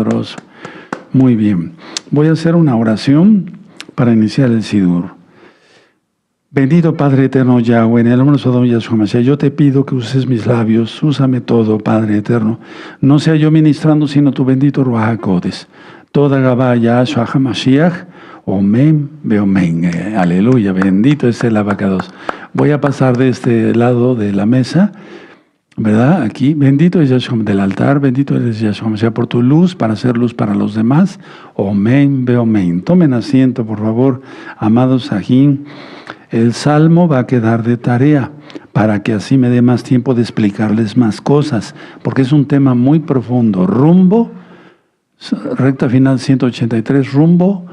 Todopoderoso. Muy bien. Voy a hacer una oración para iniciar el Sidur. Bendito Padre eterno Yahweh, en el nombre de Sodom Yahshua Mashiach, yo te pido que uses mis labios, úsame todo, Padre eterno. No sea yo ministrando, sino tu bendito Ruach HaKodesh. Toda Gabá Yahshua HaMashiach, Omen, Beomen. Aleluya, bendito es el abacados. Voy a pasar de este lado de la mesa, ¿verdad? Aquí, bendito es Yahshua del altar, bendito eres Yahshua Mashiach por tu luz, para hacer luz para los demás. Omen, Beomen. Tomen asiento, por favor, amados Sajín. El salmo va a quedar de tarea para que así me dé más tiempo de explicarles más cosas, porque es un tema muy profundo. Rumbo, recta final 183, rumbo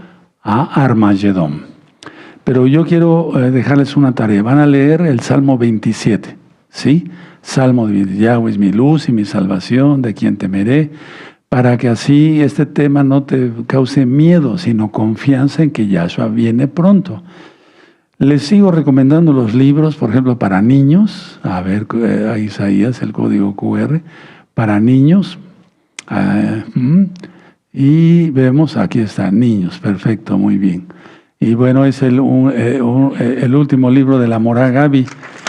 a Armagedón. Pero yo quiero dejarles una tarea. Van a leer el Salmo 27, ¿sí? Salmo de Yahweh es mi luz y mi salvación, de quien temeré, para que así este tema no te cause miedo, sino confianza en que Yahshua viene pronto. Les sigo recomendando los libros, por ejemplo, para niños. A ver, a Isaías, el código QR, para niños. Y vemos, aquí está, niños, perfecto, muy bien. Y bueno, es el último libro de la Morá Gabi,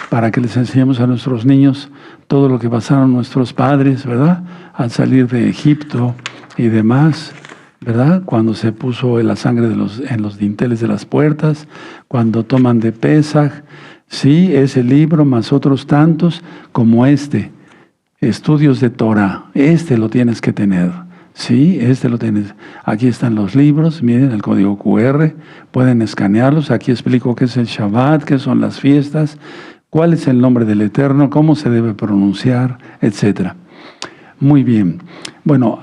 para que les enseñemos a nuestros niños todo lo que pasaron nuestros padres, ¿verdad? Al salir de Egipto y demás, ¿verdad? Cuando se puso la sangre en los dinteles de las puertas, cuando toman de Pesaj. Sí, ese libro, más otros tantos como este, estudios de Torah, lo tienes que tener. Sí, lo tienes. Aquí están los libros, miren el código QR, pueden escanearlos. Aquí explico qué es el Shabbat, qué son las fiestas, cuál es el nombre del Eterno, cómo se debe pronunciar, etc. Muy bien. Bueno,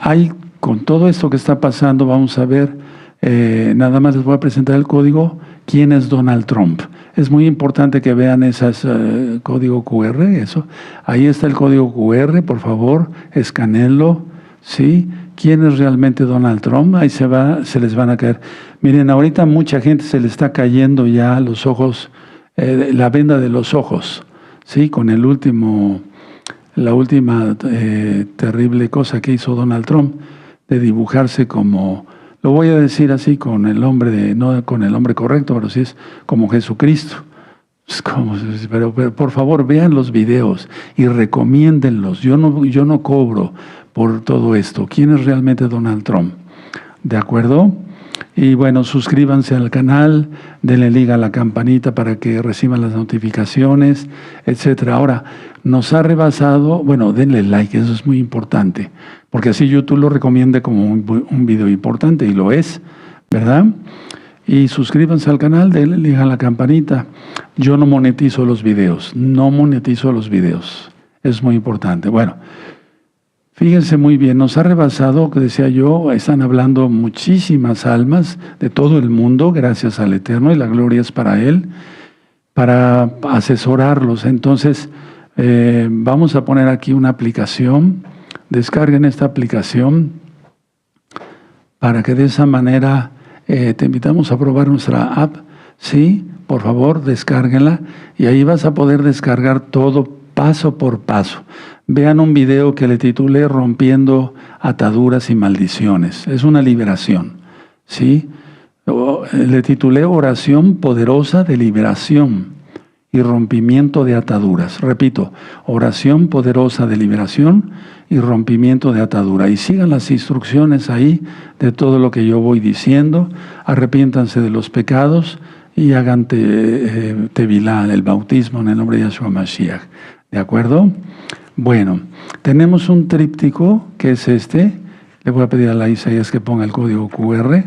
con todo esto que está pasando, vamos a ver, nada más les voy a presentar el código, quién es Donald Trump. Es muy importante que vean ese código QR, eso. Ahí está el código QR, por favor, escaneenlo, ¿sí? ¿Quién es realmente Donald Trump? Ahí se les van a caer. Miren, ahorita mucha gente se le está cayendo ya los ojos, la venda de los ojos, ¿sí? Con la última terrible cosa que hizo Donald Trump, de dibujarse como, lo voy a decir así, con el hombre, no con el hombre correcto, pero sí es como Jesucristo. Pero por favor, vean los videos y recomiéndenlos. Yo no cobro por todo esto. ¿Quién es realmente Donald Trump? ¿De acuerdo? Y bueno, suscríbanse al canal, denle liga a la campanita para que reciban las notificaciones, etc. Ahora, nos ha rebasado, bueno, denle like, eso es muy importante, porque así YouTube lo recomienda como un video importante, y lo es, ¿verdad? Y suscríbanse al canal, denle liga a la campanita. Yo no monetizo los videos, es muy importante. Bueno, fíjense muy bien, nos ha rebasado, que decía yo, están hablando muchísimas almas de todo el mundo, gracias al Eterno, y la gloria es para Él, para asesorarlos. Entonces, vamos a poner aquí una aplicación, descarguen esta aplicación, para que de esa manera te invitamos a probar nuestra app, ¿sí? Por favor, descárguenla, y ahí vas a poder descargar todo paso por paso. Vean un video que le titulé Rompiendo ataduras y maldiciones. Es una liberación, ¿sí? Le titulé Oración poderosa de liberación y rompimiento de ataduras. Repito, oración poderosa de liberación y rompimiento de atadura. Y sigan las instrucciones ahí de todo lo que yo voy diciendo. Arrepiéntanse de los pecados y hagan tevilá, el bautismo en el nombre de Yahshua Mashiach. ¿De acuerdo? Bueno, tenemos un tríptico que es este. Le voy a pedir a la Isaías que ponga el código QR.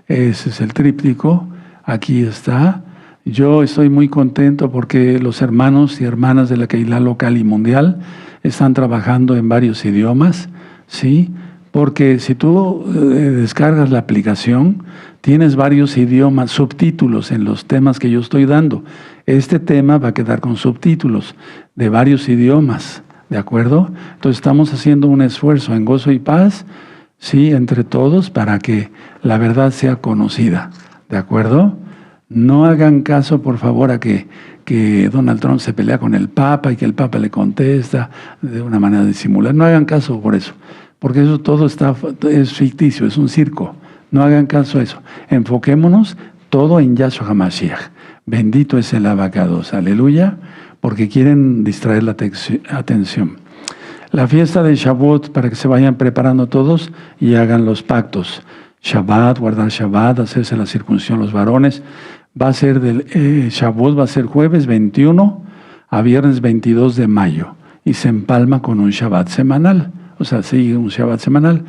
Ese es el tríptico. Aquí está. Yo estoy muy contento porque los hermanos y hermanas de la Keilah local y mundial están trabajando en varios idiomas, ¿sí? Porque si tú descargas la aplicación, tienes varios idiomas, subtítulos en los temas que yo estoy dando. Este tema va a quedar con subtítulos de varios idiomas, ¿de acuerdo? Entonces estamos haciendo un esfuerzo en gozo y paz, sí, entre todos, para que la verdad sea conocida, ¿de acuerdo? No hagan caso, por favor, a que Donald Trump se pelea con el Papa y que el Papa le contesta de una manera disimular. No hagan caso por eso, porque eso todo es ficticio, es un circo. No hagan caso a eso. Enfoquémonos todo en Yahshua HaMashiach. Bendito es el abacados, aleluya, porque quieren distraer la atención. La fiesta de Shavuot, para que se vayan preparando todos y hagan los pactos. Shabbat, guardar Shabbat, hacerse la circuncisión los varones. Va a ser Shavuot va a ser jueves 21 a viernes 22 de mayo. Y se empalma con un Shabbat semanal. O sea, sigue un Shabbat semanal.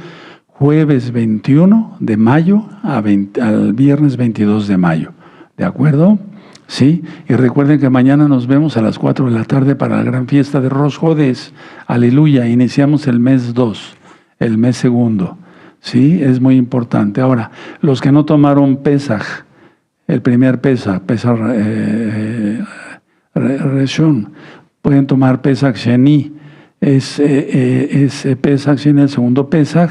Jueves 21 de mayo al viernes 22 de mayo. ¿De acuerdo? ¿Sí? Y recuerden que mañana nos vemos a las 4 de la tarde para la gran fiesta de Rosh Hodesh. Aleluya. Iniciamos el mes 2, el mes segundo. ¿Sí? Es muy importante. Ahora, los que no tomaron Pesaj, el primer Pesaj Reshon, pueden tomar Pesaj Sheni. Es Pesaj Sheni, el segundo Pesaj.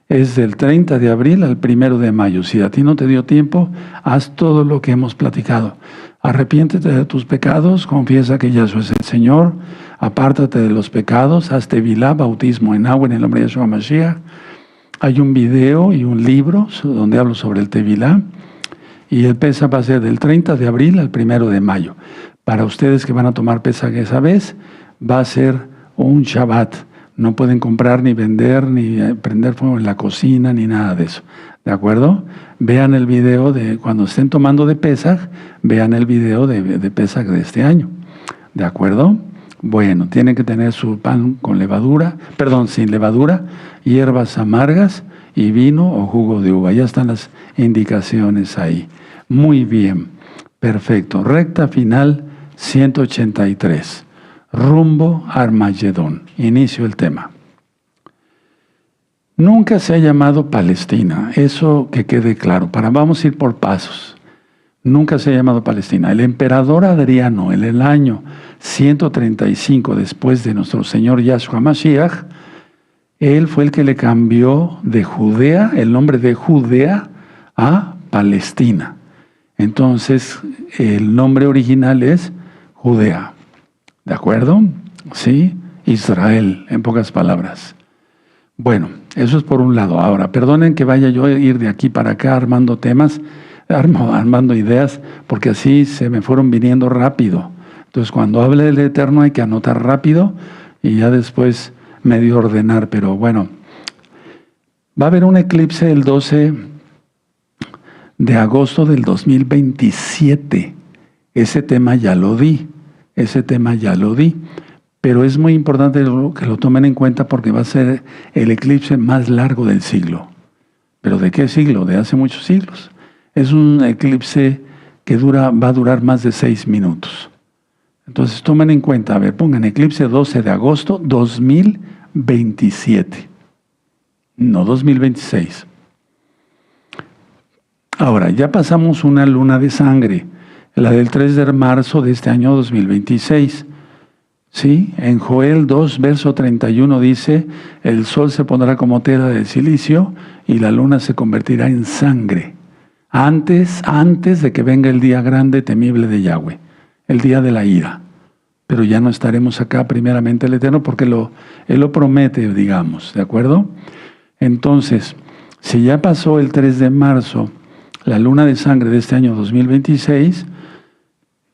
Es del 30 de abril al 1 de mayo. Si a ti no te dio tiempo, haz todo lo que hemos platicado. Arrepiéntete de tus pecados, confiesa que Yahshua es el Señor, apártate de los pecados, haz tevilá, bautismo en agua en el nombre de Yahshua Mashiach. Hay un video y un libro donde hablo sobre el tevilá, y el Pesaj va a ser del 30 de abril al 1 de mayo. Para ustedes que van a tomar Pesaj esa vez, va a ser un Shabbat. No pueden comprar, ni vender, ni prender fuego en la cocina, ni nada de eso. ¿De acuerdo? Vean el video de cuando estén tomando de Pesaj, vean el video de Pesaj de este año. ¿De acuerdo? Bueno, tienen que tener su pan con levadura, sin levadura, hierbas amargas y vino o jugo de uva. Ya están las indicaciones ahí. Muy bien, perfecto. Recta final 183. Rumbo a Armagedón. Inicio el tema. Nunca se ha llamado Palestina, eso que quede claro. Vamos a ir por pasos. Nunca se ha llamado Palestina. El emperador Adriano, en el año 135 después de nuestro Señor Yahshua Mashiach, él fue el que le cambió de Judea, el nombre de Judea, a Palestina. Entonces, el nombre original es Judea. ¿De acuerdo? Sí, Israel, en pocas palabras. Bueno, eso es por un lado. Ahora, perdonen que vaya yo a ir de aquí para acá armando temas, armando ideas, porque así se me fueron viniendo rápido. Entonces, cuando hable del Eterno hay que anotar rápido y ya después medio ordenar. Pero bueno, va a haber un eclipse el 12 de agosto del 2027. Ese tema ya lo di. Pero es muy importante que lo tomen en cuenta porque va a ser el eclipse más largo del siglo. ¿Pero de qué siglo? De hace muchos siglos. Es un eclipse que va a durar más de 6 minutos. Entonces tomen en cuenta, pongan eclipse 12 de agosto 2027, no 2026. Ahora, ya pasamos una luna de sangre, la del 3 de marzo de este año 2026. ¿Sí? En Joel 2, verso 31 dice, el sol se pondrá como tela de silicio y la luna se convertirá en sangre. Antes de que venga el día grande temible de Yahweh, el día de la ira. Pero ya no estaremos acá primeramente el Eterno porque Él lo promete, digamos, ¿de acuerdo? Entonces, si ya pasó el 3 de marzo, la luna de sangre de este año 2026,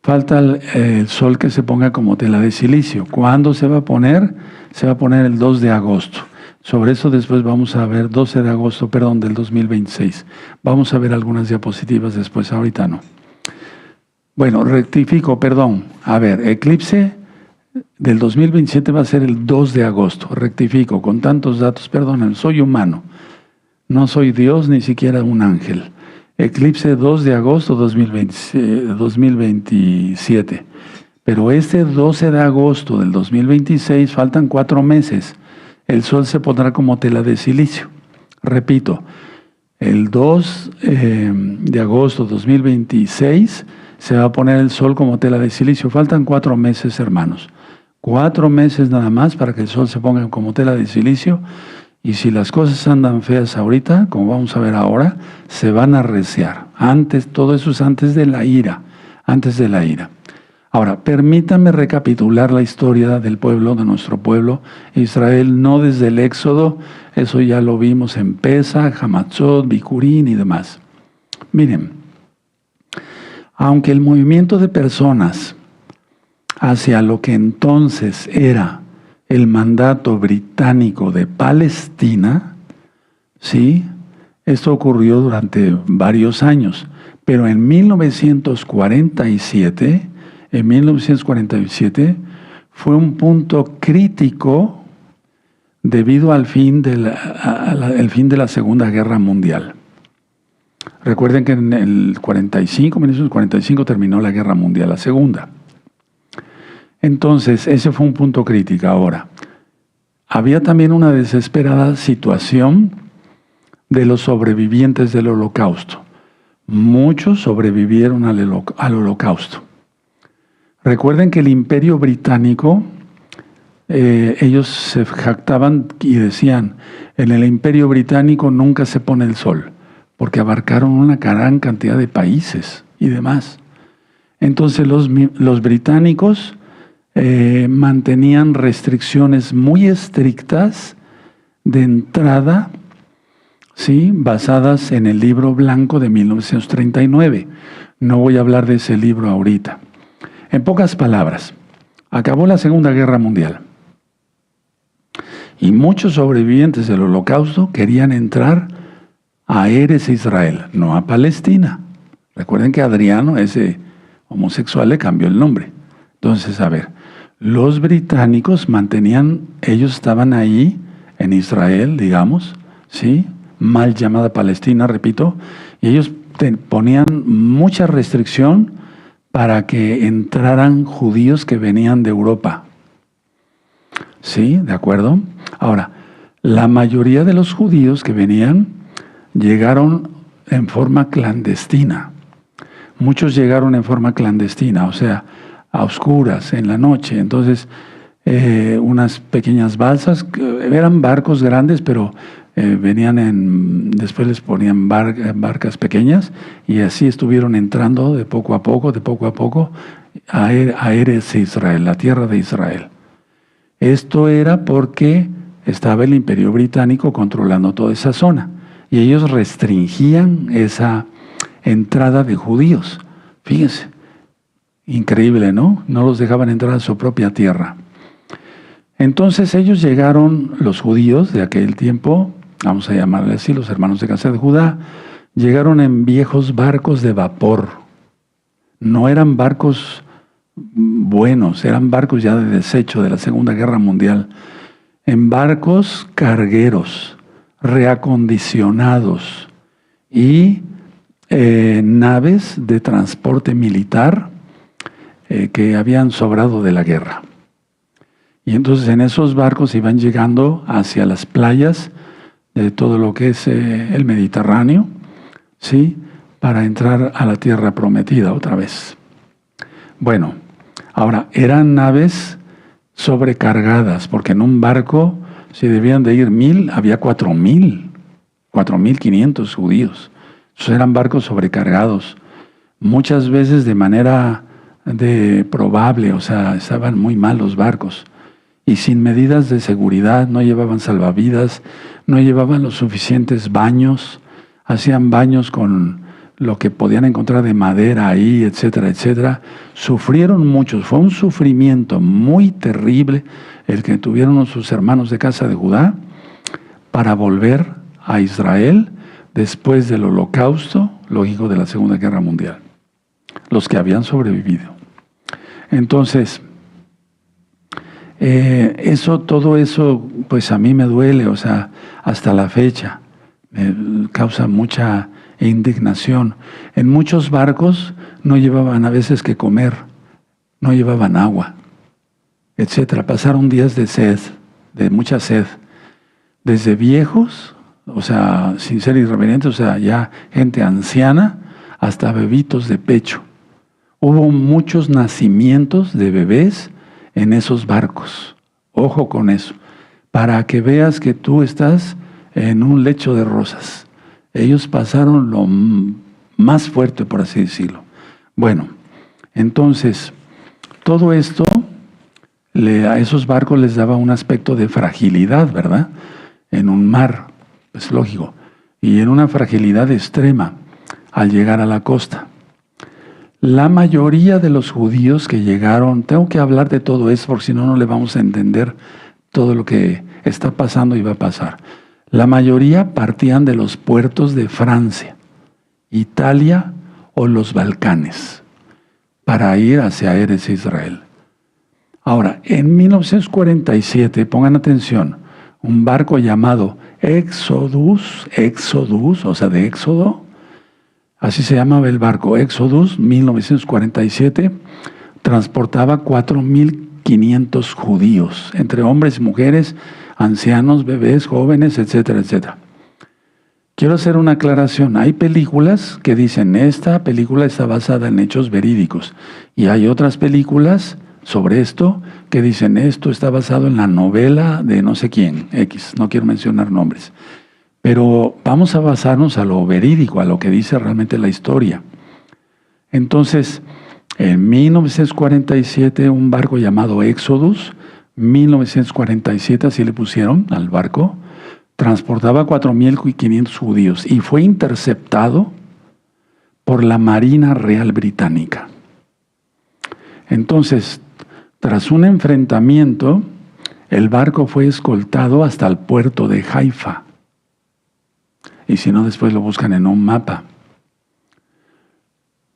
falta el sol que se ponga como tela de silicio. ¿Cuándo se va a poner? Se va a poner el 2 de agosto. Sobre eso después vamos a ver, 12 de agosto, del 2026. Vamos a ver algunas diapositivas después, ahorita no. Bueno, rectifico, A ver, eclipse del 2027 va a ser el 2 de agosto. Rectifico, con tantos datos, soy humano. No soy Dios, ni siquiera un ángel. Eclipse 2 de agosto 2027. Pero este 12 de agosto del 2026 faltan 4 meses. El sol se pondrá como tela de silicio. Repito, el 2 de agosto 2026 se va a poner el sol como tela de silicio. Faltan 4 meses, hermanos. 4 meses nada más para que el sol se ponga como tela de silicio. Y si las cosas andan feas ahorita, como vamos a ver ahora, se van a arreciar. Todo eso es antes de la ira. Ahora, permítanme recapitular la historia del pueblo, de nuestro pueblo, Israel, no desde el Éxodo, Eso ya lo vimos en Pesaj, Hamatzot, Bikurín y demás. Miren, aunque el movimiento de personas hacia lo que entonces era el mandato británico de Palestina, ¿sí? Esto ocurrió durante varios años, pero en 1947 fue un punto crítico debido al fin de la Segunda Guerra Mundial. Recuerden que en el 1945 terminó la Guerra Mundial, la Segunda. Entonces, ese fue un punto crítico. Ahora, había también una desesperada situación de los sobrevivientes del Holocausto. Muchos sobrevivieron al Holocausto. Recuerden que el Imperio Británico, ellos se jactaban y decían, en el Imperio Británico nunca se pone el sol, porque abarcaron una gran cantidad de países y demás. Entonces los británicos mantenían restricciones muy estrictas de entrada, ¿sí? Basadas en el Libro Blanco de 1939. No voy a hablar de ese libro ahorita. En pocas palabras, acabó la Segunda Guerra Mundial y muchos sobrevivientes del Holocausto querían entrar a Eretz Israel, no a Palestina. Recuerden que Adriano, ese homosexual, le cambió el nombre. Entonces, a ver, los británicos ellos estaban ahí en Israel, digamos, ¿sí? Mal llamada Palestina, repito, y ellos ponían mucha restricción para que entraran judíos que venían de Europa. ¿Sí? ¿De acuerdo? Ahora, la mayoría de los judíos que venían llegaron en forma clandestina. Muchos llegaron en forma clandestina, o sea, a oscuras, en la noche. Entonces, unas pequeñas balsas, eran barcos grandes, pero después les ponían barcas pequeñas y así estuvieron entrando de poco a poco a Eretz Israel, la tierra de Israel. Esto era porque estaba el Imperio Británico controlando toda esa zona y ellos restringían esa entrada de judíos. Fíjense, increíble, ¿no? No los dejaban entrar a su propia tierra. Entonces ellos llegaron, los judíos de aquel tiempo, vamos a llamarle así, los hermanos de casa de Judá, llegaron en viejos barcos de vapor. No eran barcos buenos, eran barcos ya de desecho de la Segunda Guerra Mundial. En barcos cargueros, reacondicionados y naves de transporte militar que habían sobrado de la guerra. Y entonces en esos barcos iban llegando hacia las playas de todo lo que es el Mediterráneo, ¿sí? Para entrar a la tierra prometida otra vez. Bueno, ahora eran naves sobrecargadas, porque en un barco, si debían de ir 1,000, había 4,500 judíos. Esos eran barcos sobrecargados, muchas veces de manera probable, o sea, estaban muy mal los barcos. Y sin medidas de seguridad, no llevaban salvavidas, no llevaban los suficientes baños, hacían baños con lo que podían encontrar de madera ahí, etcétera, etcétera. Sufrieron muchos, fue un sufrimiento muy terrible el que tuvieron sus hermanos de casa de Judá para volver a Israel después del Holocausto, lógico, de la Segunda Guerra Mundial, los que habían sobrevivido. Entonces, todo eso, pues a mí me duele, o sea, hasta la fecha, me causa mucha indignación. En muchos barcos no llevaban a veces que comer, no llevaban agua, etcétera. Pasaron días de sed, de mucha sed, desde viejos, o sea, sin ser irreverentes, o sea, ya gente anciana, hasta bebitos de pecho. Hubo muchos nacimientos de bebés en esos barcos. Ojo con eso, para que veas que tú estás en un lecho de rosas. Ellos pasaron lo más fuerte, por así decirlo. Bueno, entonces, todo esto a esos barcos les daba un aspecto de fragilidad, ¿verdad? en un mar, es lógico, y en una fragilidad extrema al llegar a la costa. La mayoría de los judíos que llegaron, tengo que hablar de todo esto porque si no, no le vamos a entender todo lo que está pasando y va a pasar. La mayoría partían de los puertos de Francia, Italia o los Balcanes para ir hacia Eretz Israel. Ahora, en 1947, pongan atención, un barco llamado Exodus, o sea, de Éxodo, así se llamaba el barco, Exodus, 1947, transportaba 4.500 judíos, entre hombres y mujeres, ancianos, bebés, jóvenes, etcétera, etcétera. Quiero hacer una aclaración. Hay películas que dicen, esta película está basada en hechos verídicos, y hay otras películas sobre esto que dicen, esto está basado en la novela de no sé quién, X, no quiero mencionar nombres. Pero vamos a basarnos a lo verídico, a lo que dice realmente la historia. Entonces, en 1947, un barco llamado Exodus, 1947, así le pusieron al barco, transportaba 4.500 judíos y fue interceptado por la Marina Real Británica. Entonces, tras un enfrentamiento, el barco fue escoltado hasta el puerto de Haifa. Y si no, después lo buscan en un mapa.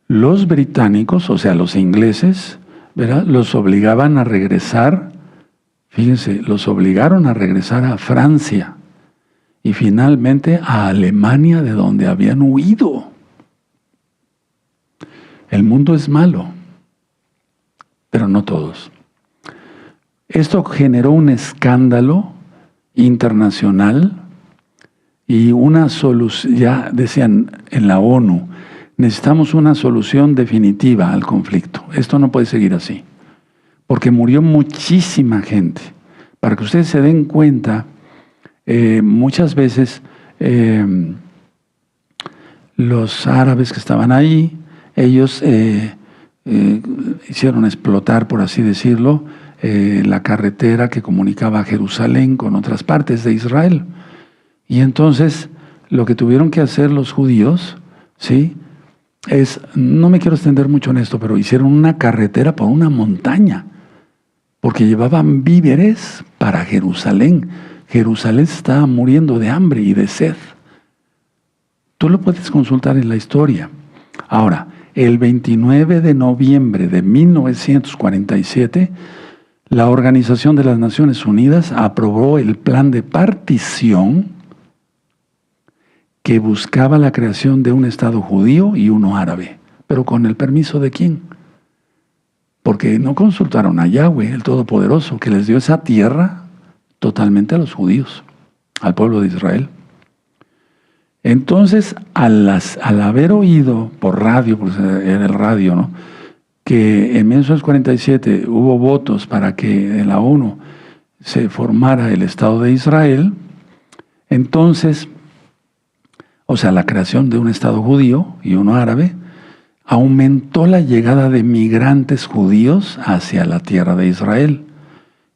Los británicos, o sea, los ingleses, ¿verdad?, los obligaban a regresar, fíjense, los obligaron a regresar a Francia y finalmente a Alemania, de donde habían huido. El mundo es malo, pero no todos. Esto generó un escándalo internacional y una solución, ya decían en la ONU, necesitamos una solución definitiva al conflicto. Esto no puede seguir así, porque murió muchísima gente. Para que ustedes se den cuenta, muchas veces los árabes que estaban ahí, ellos hicieron explotar, por así decirlo, la carretera que comunicaba Jerusalén con otras partes de Israel. Y entonces lo que tuvieron que hacer los judíos, ¿sí?, es, no me quiero extender mucho en esto, pero hicieron una carretera por una montaña, porque llevaban víveres para Jerusalén. Jerusalén estaba muriendo de hambre y de sed. Tú lo puedes consultar en la historia. Ahora, el 29 de noviembre de 1947, la Organización de las Naciones Unidas aprobó el plan de partición que buscaba la creación de un Estado judío y uno árabe. ¿Pero con el permiso de quién? Porque no consultaron a Yahweh, el Todopoderoso, que les dio esa tierra totalmente a los judíos, al pueblo de Israel. Entonces, al haber oído por radio, porque era el radio, ¿no?, que en 1947 hubo votos para que en la ONU se formara el Estado de Israel, entonces, o sea, la creación de un Estado judío y uno árabe, aumentó la llegada de migrantes judíos hacia la tierra de Israel.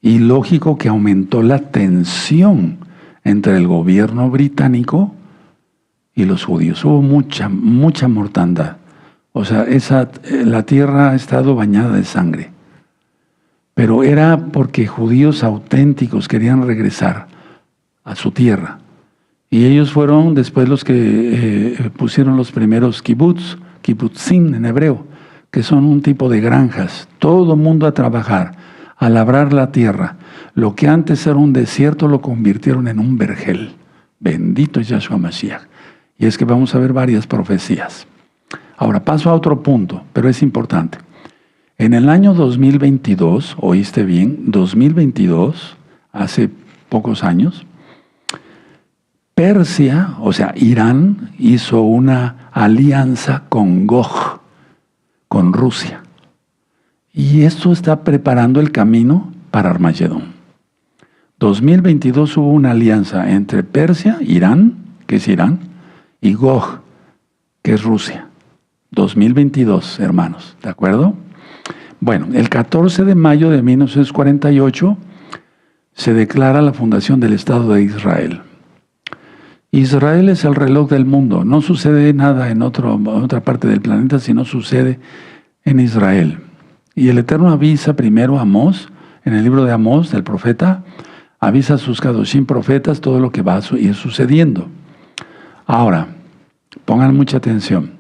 Y lógico que aumentó la tensión entre el gobierno británico y los judíos. Hubo mucha mortandad. O sea, la tierra ha estado bañada de sangre. Pero era porque judíos auténticos querían regresar a su tierra. Y ellos fueron después los que pusieron los primeros kibbutzim en hebreo, que son un tipo de granjas. Todo el mundo a trabajar, a labrar la tierra. Lo que antes era un desierto lo convirtieron en un vergel. Bendito es Yahshua Mashiach. Y es que vamos a ver varias profecías. Ahora paso a otro punto, pero es importante. En el año 2022, oíste bien, 2022, hace pocos años, Persia, o sea, Irán, hizo una alianza con Gog, con Rusia. Y esto está preparando el camino para Armagedón. 2022 hubo una alianza entre Persia, Irán, que es Irán, y Gog, que es Rusia. 2022, hermanos, ¿de acuerdo? Bueno, el 14 de mayo de 1948 se declara la fundación del Estado de Israel. Israel es el reloj del mundo. No sucede nada en otra parte del planeta, sino sucede en Israel. Y el Eterno avisa primero a Amós, en el libro de Amós, del profeta, avisa a sus Kadoshim profetas todo lo que va a ir sucediendo. Ahora, pongan mucha atención.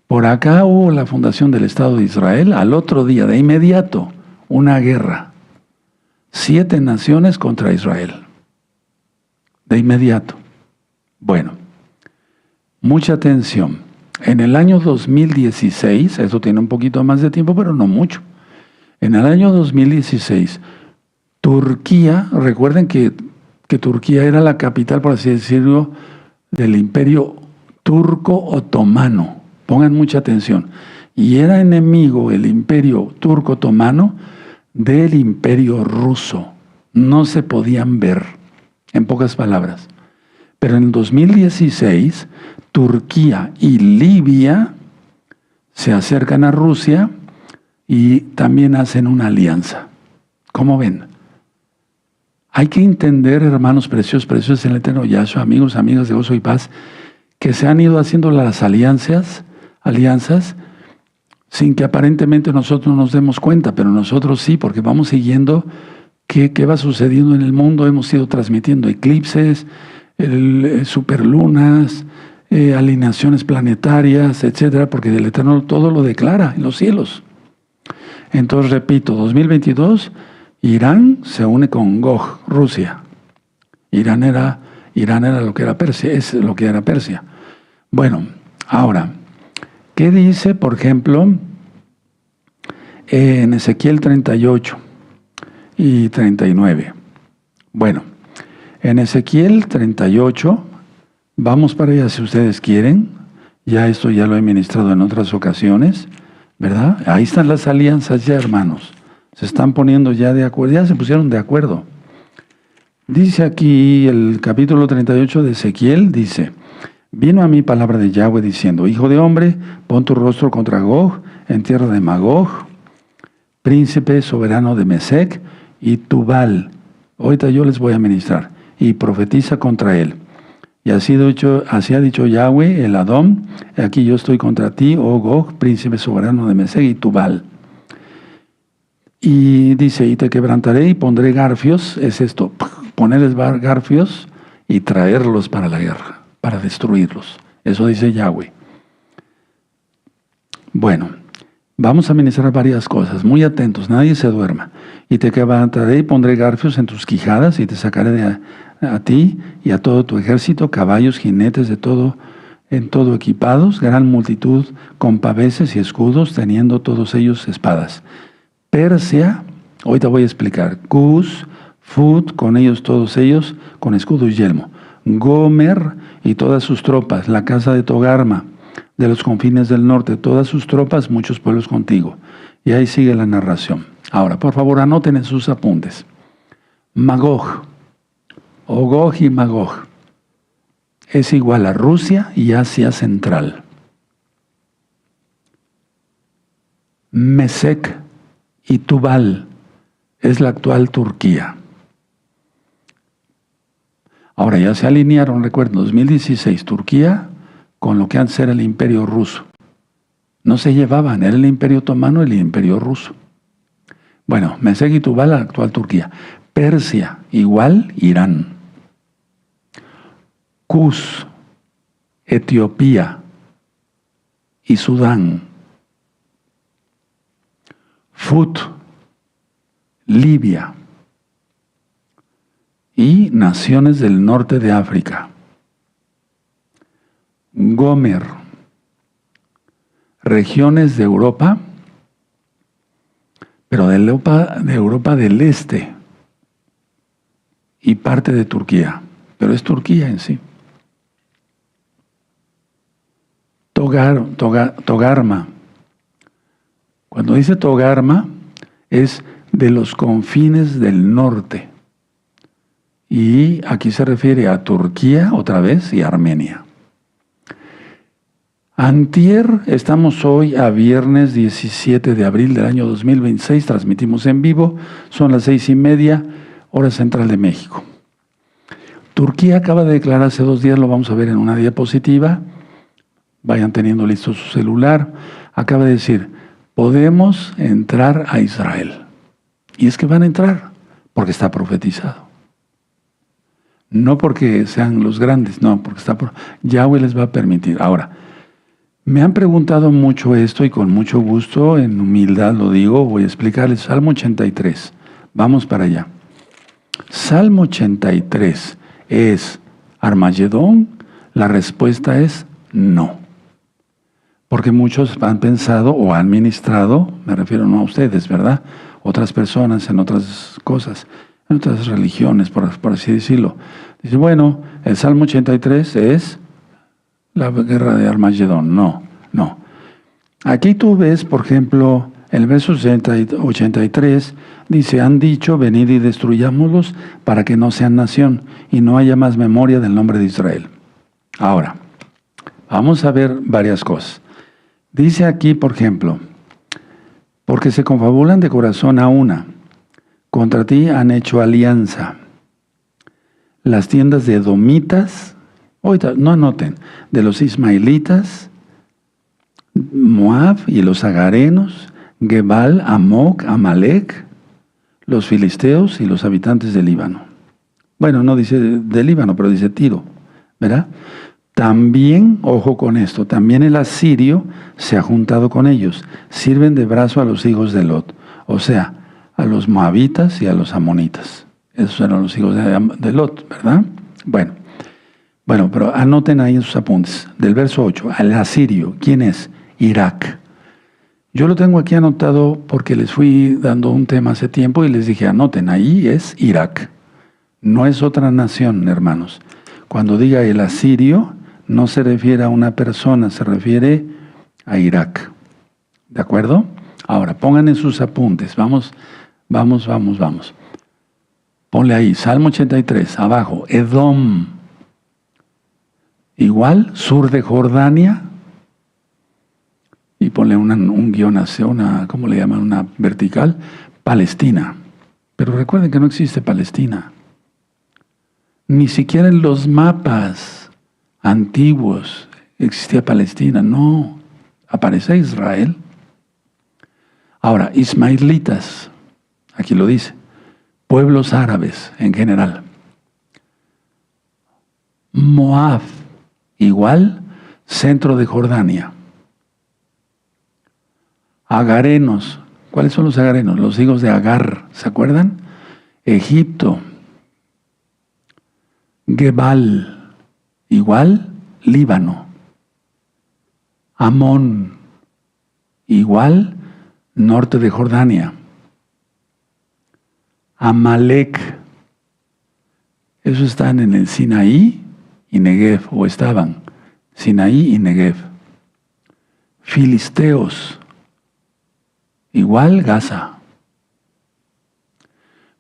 Por acá hubo la fundación del Estado de Israel, al otro día, de inmediato, una guerra. 7 naciones contra Israel. De inmediato. Bueno, mucha atención. En el año 2016, eso tiene un poquito más de tiempo, pero no mucho. En el año 2016, Turquía, recuerden que Turquía era la capital, por así decirlo, del Imperio Turco Otomano. Pongan mucha atención. Y era enemigo el Imperio Turco Otomano del Imperio Ruso. No se podían ver, en pocas palabras. Pero en el 2016, Turquía y Libia se acercan a Rusia y también hacen una alianza. ¿Cómo ven? Hay que entender, hermanos preciosos en el Eterno Yahshua, amigos, amigas de gozo y paz, que se han ido haciendo las alianzas sin que aparentemente nosotros nos demos cuenta, pero nosotros sí, porque vamos siguiendo qué va sucediendo en el mundo. Hemos ido transmitiendo eclipses, superlunas, alineaciones planetarias, etcétera, porque el Eterno todo lo declara en los cielos. Entonces, repito, 2022, Irán se une con Gog, Rusia. Irán era lo que era Persia, es lo que era Persia. Bueno, ahora, ¿qué dice, por ejemplo, en Ezequiel 38 y 39? Bueno, en Ezequiel 38, vamos para allá si ustedes quieren. Ya esto ya lo he ministrado en otras ocasiones, ¿verdad? Ahí están las alianzas ya, hermanos. Se están poniendo ya de acuerdo, ya se pusieron de acuerdo. Dice aquí el capítulo 38 de Ezequiel, dice: vino a mí palabra de Yahweh diciendo: hijo de hombre, pon tu rostro contra Gog, en tierra de Magog, príncipe soberano de Mesec y Tubal. Ahorita yo les voy a ministrar. Y profetiza contra él. Y así ha dicho Yahweh, el Adón: aquí yo estoy contra ti, oh Gog, príncipe soberano de Mesec y Tubal. Y dice: y te quebrantaré y pondré garfios, es esto, ponerles garfios y traerlos para la guerra, para destruirlos. Eso dice Yahweh. Bueno, vamos a ministrar varias cosas, muy atentos, nadie se duerma. Y te quebrantaré y pondré garfios en tus quijadas y te sacaré a ti y a todo tu ejército, caballos, jinetes en todo equipados, gran multitud con paveses y escudos, teniendo todos ellos espadas. Persia, ahorita voy a explicar, Cus, Fut, con ellos todos ellos, con escudo y yelmo. Gomer y todas sus tropas, la casa de Togarma, de los confines del norte, todas sus tropas, muchos pueblos contigo. Y ahí sigue la narración. Ahora, por favor, anoten en sus apuntes. Magog, o Gog y Magog, es igual a Rusia y Asia Central. Mesec y Tubal es la actual Turquía. Ahora ya se alinearon, recuerden, 2016, Turquía con lo que antes era el Imperio Ruso. No se llevaban, era el Imperio Otomano y el Imperio Ruso. Bueno, Mesec y Tubal, la actual Turquía. Persia, igual Irán. Cus, Etiopía y Sudán. Fut, Libia y naciones del norte de África. Gomer, regiones de Europa, pero de Europa del Este y parte de Turquía, pero es Turquía en sí. Togarma. Cuando dice Togarma, es de los confines del norte. Y aquí se refiere a Turquía otra vez y Armenia. Antier, estamos hoy a viernes 17 de abril del año 2026, transmitimos en vivo, son las 6:30, hora central de México. Turquía acaba de declarar hace 2 días, lo vamos a ver en una diapositiva, vayan teniendo listo su celular, acaba de decir, podemos entrar a Israel. Y es que van a entrar, porque está profetizado. No porque sean los grandes, no, porque Yahweh les va a permitir. Ahora, me han preguntado mucho esto y con mucho gusto, en humildad lo digo, voy a explicarles. Salmo 83, vamos para allá. Salmo 83 es Armagedón, la respuesta es no. Porque muchos han pensado o han ministrado, me refiero no a ustedes, ¿verdad? Otras personas en otras cosas, en otras religiones, por así decirlo. Dice, bueno, el Salmo 83 es la guerra de Armagedón. No, no. Aquí tú ves, por ejemplo, el verso 83, dice, han dicho, venid y destruyámoslos para que no sean nación y no haya más memoria del nombre de Israel. Ahora, vamos a ver varias cosas. Dice aquí, por ejemplo, porque se confabulan de corazón a una, contra ti han hecho alianza. Las tiendas de edomitas, no anoten, de los ismaelitas, Moab y los agarenos, Gebal, Amoc, Amalek, los filisteos y los habitantes del Líbano. Bueno, no dice del Líbano, pero dice Tiro, ¿verdad? También, ojo con esto, también el asirio se ha juntado con ellos. Sirven de brazo a los hijos de Lot, o sea, a los moabitas y a los amonitas. Esos eran los hijos de Lot, ¿verdad? Bueno, pero anoten ahí en sus apuntes. Del verso 8, al asirio, ¿quién es? Irak. Yo lo tengo aquí anotado porque les fui dando un tema hace tiempo y les dije, anoten, ahí es Irak. No es otra nación, hermanos. Cuando diga el asirio, no se refiere a una persona, se refiere a Irak. ¿De acuerdo? Ahora, pongan en sus apuntes. Vamos. Ponle ahí, Salmo 83, abajo, Edom. Igual, sur de Jordania. Y ponle un guión hacia ¿cómo le llaman? Una vertical. Palestina. Pero recuerden que no existe Palestina. Ni siquiera en los mapas antiguos existía Palestina. No, aparece Israel. Ahora, ismaelitas, aquí lo dice, pueblos árabes en general. Moab, igual, centro de Jordania. Agarenos, ¿cuáles son los agarenos? Los hijos de Agar, ¿se acuerdan? Egipto. Gebal, igual, Líbano. Amón, igual, norte de Jordania. Amalek, esos están en el Sinaí y Negev, o estaban, Sinaí y Negev. Filisteos, igual Gaza.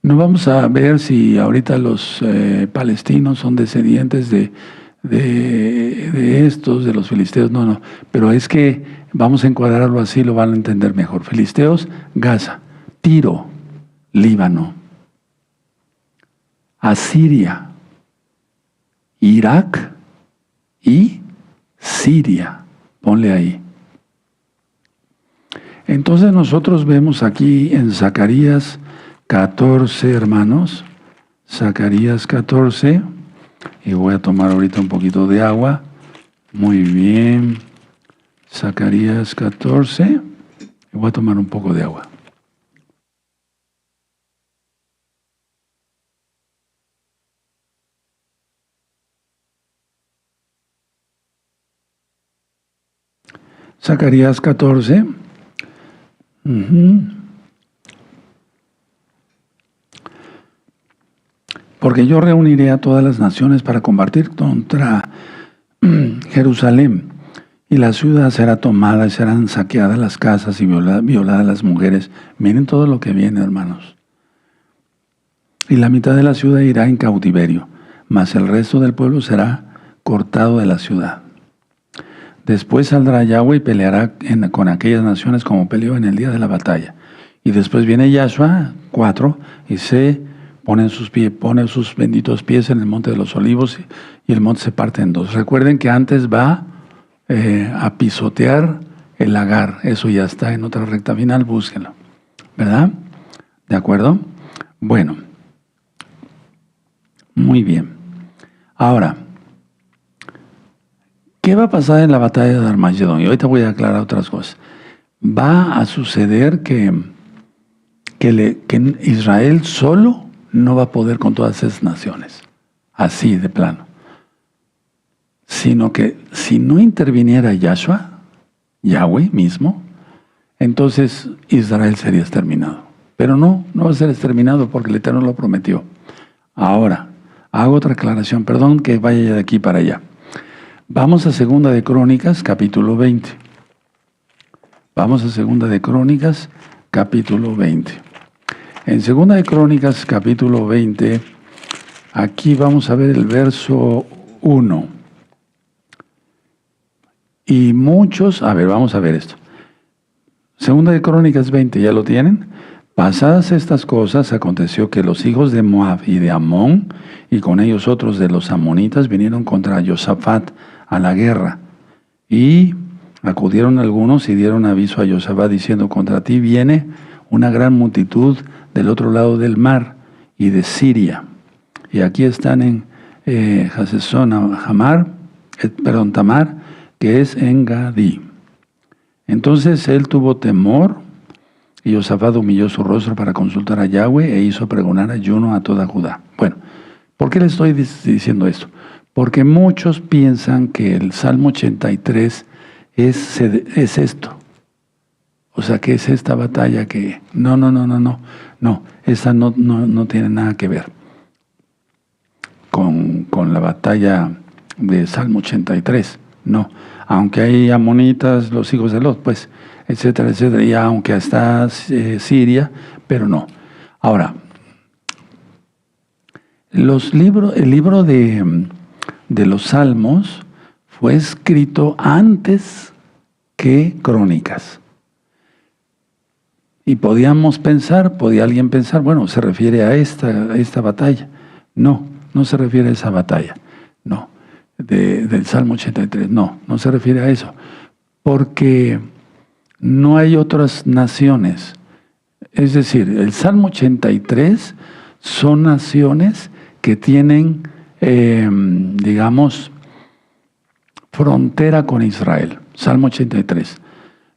No vamos a ver si ahorita los palestinos son descendientes de estos, de los filisteos, no, pero es que vamos a encuadrarlo así, lo van a entender mejor. Filisteos, Gaza, Tiro, Líbano, Asiria, Irak y Siria. Ponle ahí. Entonces nosotros vemos aquí en Zacarías 14, hermanos, Zacarías 14, y voy a tomar ahorita un poquito de agua. Muy bien, Zacarías 14, y voy a tomar un poco de agua. Zacarías 14. Porque yo reuniré a todas las naciones para combatir contra Jerusalén, y la ciudad será tomada y serán saqueadas las casas y violadas las mujeres. Miren todo lo que viene, hermanos. Y la mitad de la ciudad irá en cautiverio, mas el resto del pueblo será cortado de la ciudad. Después saldrá Yahweh y peleará con aquellas naciones como peleó en el día de la batalla. Y después viene Yahshua, 4, y se pone sus benditos pies en el monte de los olivos y el monte se parte en dos. Recuerden que antes va a pisotear el lagar. Eso ya está en otra recta final, búsquenlo. ¿Verdad? ¿De acuerdo? Bueno. Muy bien. Ahora, ¿qué va a pasar en la batalla de Armagedón? Y ahorita voy a aclarar otras cosas. Va a suceder que Israel solo no va a poder con todas esas naciones. Así de plano. Sino que si no interviniera Yahweh mismo, entonces Israel sería exterminado. Pero no va a ser exterminado porque el Eterno lo prometió. Ahora, hago otra aclaración, perdón que vaya de aquí para allá. Vamos a Segunda de Crónicas, capítulo 20. Vamos a Segunda de Crónicas, capítulo 20. En Segunda de Crónicas, capítulo 20, aquí vamos a ver el verso 1. Y muchos, vamos a ver esto. Segunda de Crónicas 20, ¿ya lo tienen? Pasadas estas cosas, aconteció que los hijos de Moab y de Amón, y con ellos otros de los amonitas, vinieron contra Josafat a la guerra. Y acudieron algunos y dieron aviso a Josafat, diciendo, contra ti viene una gran multitud del otro lado del mar y de Siria. Y aquí están en Tamar, que es en Gadí. Entonces él tuvo temor, y Josafat humilló su rostro para consultar a Yahweh e hizo pregonar ayuno a toda Judá. Bueno, ¿por qué le estoy diciendo esto? Porque muchos piensan que el Salmo 83 es esto. O sea, que es esta batalla que... No, esa no tiene nada que ver con la batalla de Salmo 83. No, aunque hay amonitas, los hijos de Lot, pues, etcétera, etcétera, y aunque está Siria, pero no. Ahora, el libro de los Salmos fue escrito antes que Crónicas. Y podía alguien pensar, bueno, se refiere a esta batalla. No se refiere a esa batalla. No, del Salmo 83. No se refiere a eso. Porque no hay otras naciones. Es decir, el Salmo 83 son naciones que tienen, frontera con Israel. Salmo 83.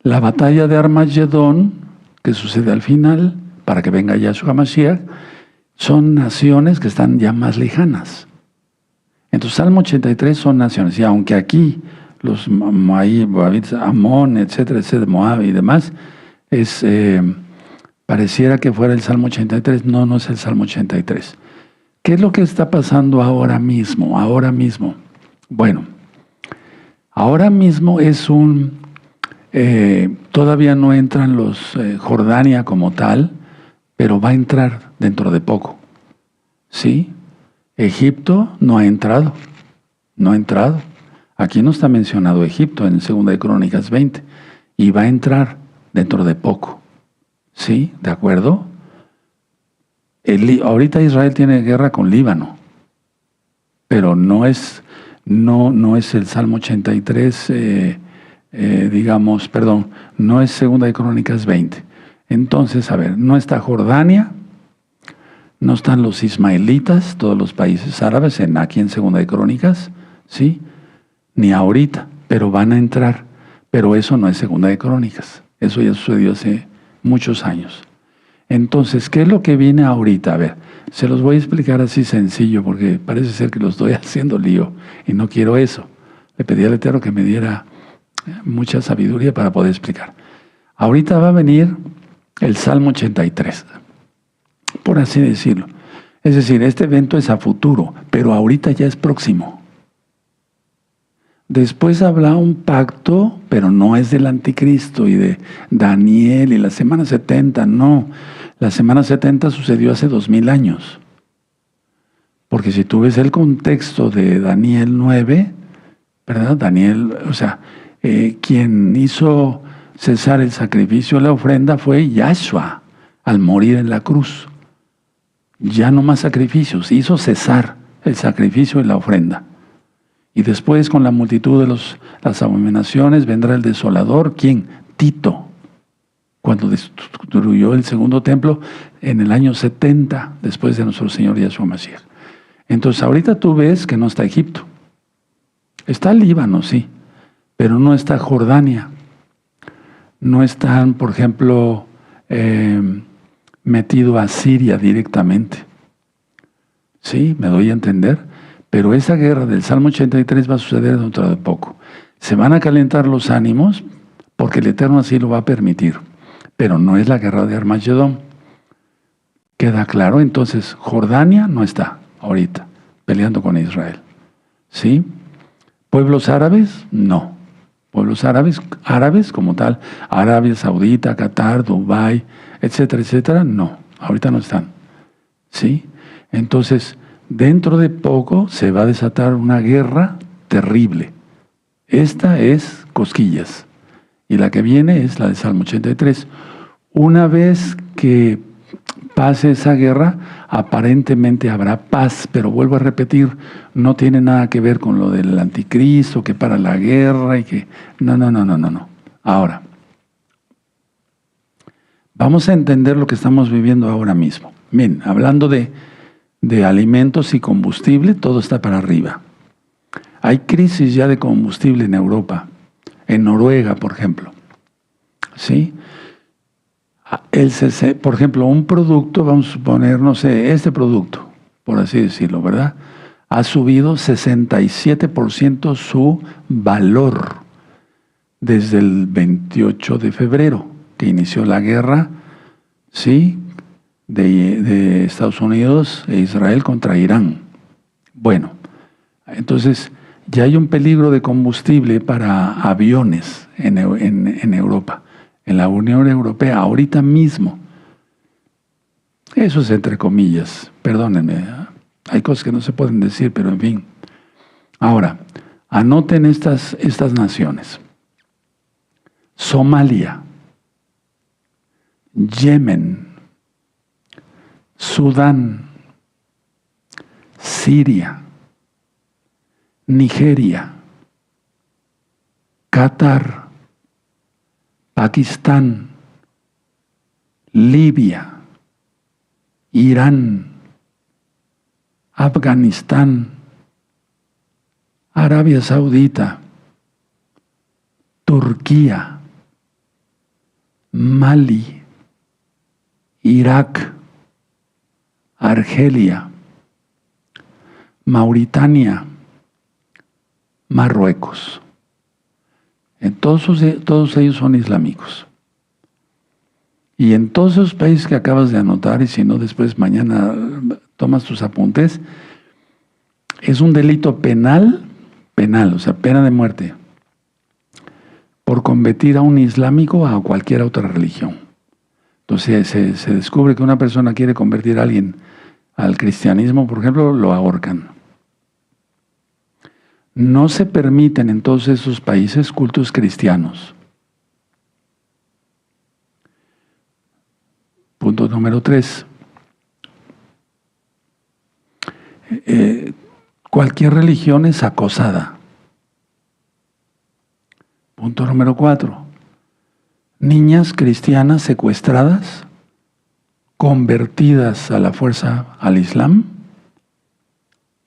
La batalla de Armagedón, que sucede al final, para que venga Yahshua Mashiach, son naciones que están ya más lejanas. Entonces, Salmo 83 son naciones. Y aunque aquí los Moabitas, Amón, etcétera, Moab y demás, pareciera que fuera el Salmo 83. No es el Salmo 83. ¿Qué es lo que está pasando ahora mismo? Bueno, ahora mismo es todavía no entran los Jordania como tal, pero va a entrar dentro de poco. ¿Sí? Egipto no ha entrado. Aquí no está mencionado Egipto en 2 de Crónicas 20. Y va a entrar dentro de poco. ¿Sí? ¿De acuerdo? Ahorita Israel tiene guerra con Líbano. Pero no es el Salmo 83, no es 2 de Crónicas 20. Entonces, no está Jordania, no están los ismaelitas, todos los países árabes, aquí en 2 de Crónicas, ¿sí? Ni ahorita, pero van a entrar. Pero eso no es 2 de Crónicas. Eso ya sucedió hace muchos años. Entonces, ¿qué es lo que viene ahorita? Se los voy a explicar así sencillo, porque parece ser que lo estoy haciendo lío, y no quiero eso. Le pedí al Eterno que me diera mucha sabiduría para poder explicar. Ahorita va a venir el Salmo 83, por así decirlo. Es decir, este evento es a futuro, pero ahorita ya es próximo. Después habrá un pacto, pero no es del anticristo y de Daniel y la semana 70, no. La semana 70 sucedió hace 2000 años. Porque si tú ves el contexto de Daniel 9, ¿verdad? Daniel, quien hizo cesar el sacrificio, la ofrenda, fue Yahshua al morir en la cruz. Ya no más sacrificios, hizo cesar el sacrificio y la ofrenda. Y después con la multitud de las abominaciones vendrá el desolador. ¿Quién? Tito, cuando destruyó el segundo templo en el año 70 después de nuestro Señor Yahshua Mashiach. Entonces ahorita tú ves que no está Egipto. Está Líbano, sí, pero no está Jordania. No están, por ejemplo, metido a Siria directamente. Sí, me doy a entender. Pero esa guerra del Salmo 83 va a suceder dentro de poco. Se van a calentar los ánimos porque el Eterno así lo va a permitir. Pero no es la guerra de Armagedón. ¿Queda claro? Entonces, Jordania no está ahorita peleando con Israel. ¿Sí? ¿Pueblos árabes? No. Pueblos árabes como tal, Arabia Saudita, Qatar, Dubái, etcétera, etcétera, no. Ahorita no están. ¿Sí? Entonces, dentro de poco se va a desatar una guerra terrible. Esta es cosquillas. Y la que viene es la de Salmo 83. Una vez que pase esa guerra, aparentemente habrá paz, pero vuelvo a repetir, no tiene nada que ver con lo del anticristo, que para la guerra y que... No. Ahora, vamos a entender lo que estamos viviendo ahora mismo. Bien, hablando de alimentos y combustible, todo está para arriba. Hay crisis ya de combustible en Europa, en Noruega, por ejemplo. ¿Sí? Por ejemplo, un producto, vamos a suponer, no sé, este producto, por así decirlo, ¿verdad? Ha subido 67% su valor desde el 28 de febrero, que inició la guerra, ¿sí?, de Estados Unidos e Israel contra Irán. Bueno, entonces ya hay un peligro de combustible para aviones en Europa, en la Unión Europea, ahorita mismo. Eso es entre comillas, perdónenme, hay cosas que no se pueden decir, pero en fin. Ahora, anoten estas naciones: Somalia, Yemen, Sudán, Siria, Nigeria, Qatar, Pakistán, Libia, Irán, Afganistán, Arabia Saudita, Turquía, Mali, Irak, Argelia, Mauritania, Marruecos. Todos ellos son islámicos. Y en todos esos países que acabas de anotar, y si no después mañana tomas tus apuntes, es un delito penal, o sea, pena de muerte, por convertir a un islámico a cualquier otra religión. Entonces se descubre que una persona quiere convertir a alguien al cristianismo, por ejemplo, lo ahorcan. No se permiten en todos esos países cultos cristianos. Punto número 3. Cualquier religión es acosada. Punto número 4. Niñas cristianas secuestradas, convertidas a la fuerza al Islam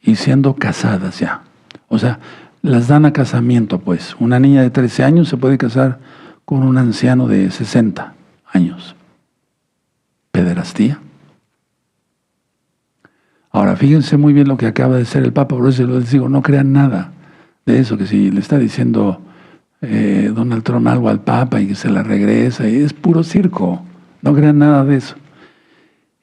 y siendo casadas ya. O sea, las dan a casamiento, pues. Una niña de 13 años se puede casar con un anciano de 60 años. Pederastía. Ahora, fíjense muy bien lo que acaba de ser el Papa, por eso les digo, no crean nada de eso, que si le está diciendo Donald Trump algo al Papa y que se la regresa, y es puro circo, no crean nada de eso.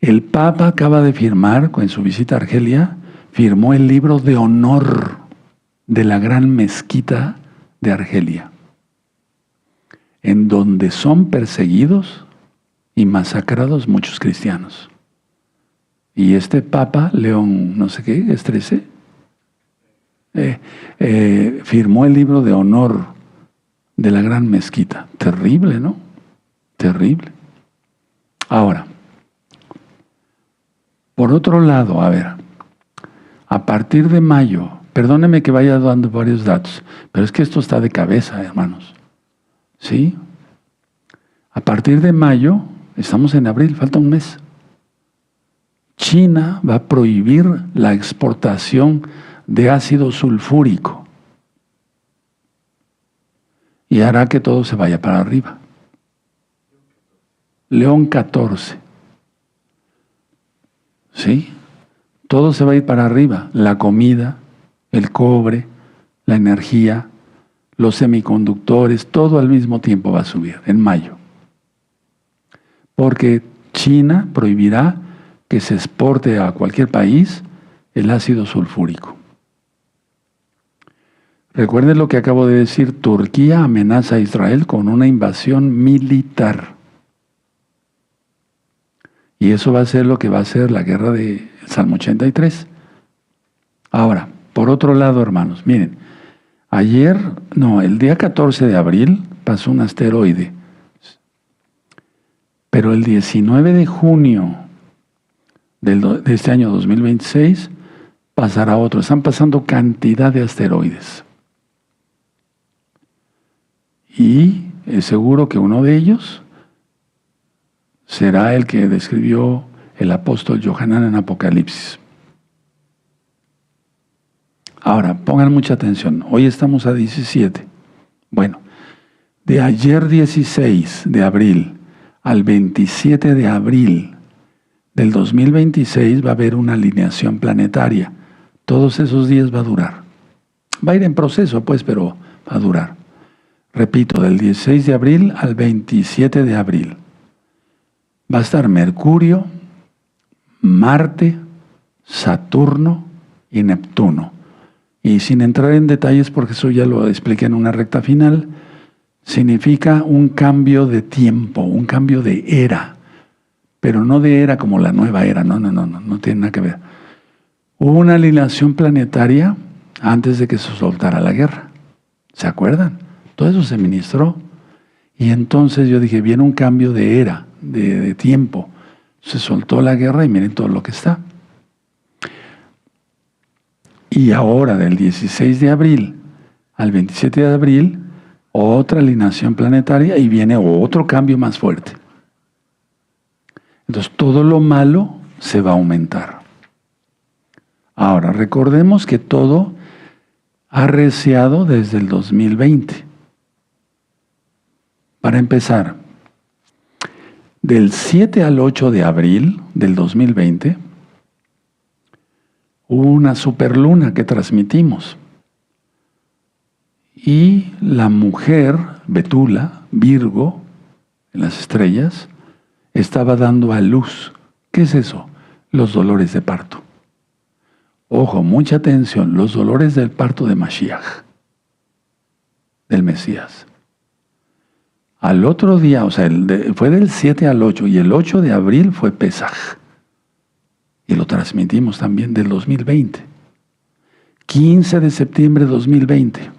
El Papa acaba de firmar, en su visita a Argelia, firmó el libro de honor de la gran mezquita de Argelia, en donde son perseguidos y masacrados muchos cristianos. Y este Papa, León, no sé qué, es 13, firmó el libro de honor de la gran mezquita. Terrible, ¿no? Terrible. Ahora, Por otro lado, a ver, a partir de mayo, perdóneme que vaya dando varios datos, pero es que esto está de cabeza, hermanos. ¿Sí? A partir de mayo, estamos en abril, falta un mes. China va a prohibir la exportación de ácido sulfúrico y hará que todo se vaya para arriba. León 14. ¿Sí? Todo se va a ir para arriba. La comida, el cobre, la energía, los semiconductores, todo al mismo tiempo va a subir en mayo. Porque China prohibirá que se exporte a cualquier país el ácido sulfúrico. Recuerden lo que acabo de decir, Turquía amenaza a Israel con una invasión militar. Y eso va a ser lo que va a ser la guerra de Salmo 83. Ahora, por otro lado, hermanos, miren, el día 14 de abril pasó un asteroide, pero el 19 de junio de este año 2026 pasará otro. Están pasando cantidad de asteroides. Y es seguro que uno de ellos será el que describió el apóstol Yohanan en Apocalipsis. Ahora, pongan mucha atención. Hoy estamos a 17. Bueno, de ayer 16 de abril al 27 de abril del 2026 va a haber una alineación planetaria. Todos esos días va a durar. Va a ir en proceso, pues, pero va a durar. Repito, del 16 de abril al 27 de abril. Va a estar Mercurio, Marte, Saturno y Neptuno. Y sin entrar en detalles, porque eso ya lo expliqué en una recta final, significa un cambio de tiempo, un cambio de era. Pero no de era como la nueva era, no tiene nada que ver. Hubo una alineación planetaria antes de que se soltara la guerra. ¿Se acuerdan? Todo eso se ministró. Y entonces yo dije, viene un cambio de era, de tiempo. Se soltó la guerra y miren todo lo que está. Y ahora, del 16 de abril al 27 de abril, otra alineación planetaria y viene otro cambio más fuerte. Entonces, todo lo malo se va a aumentar. Ahora, recordemos que todo ha arreciado desde el 2020. Para empezar, del 7 al 8 de abril del 2020, hubo una superluna que transmitimos. Y la mujer, Betula, Virgo, en las estrellas, estaba dando a luz. ¿Qué es eso? Los dolores de parto. Ojo, mucha atención, los dolores del parto de Mashiach, del Mesías. Al otro día, o sea, fue del 7 al 8, y el 8 de abril fue Pesaj. Y lo transmitimos también del 2020. 15 de septiembre de 2020,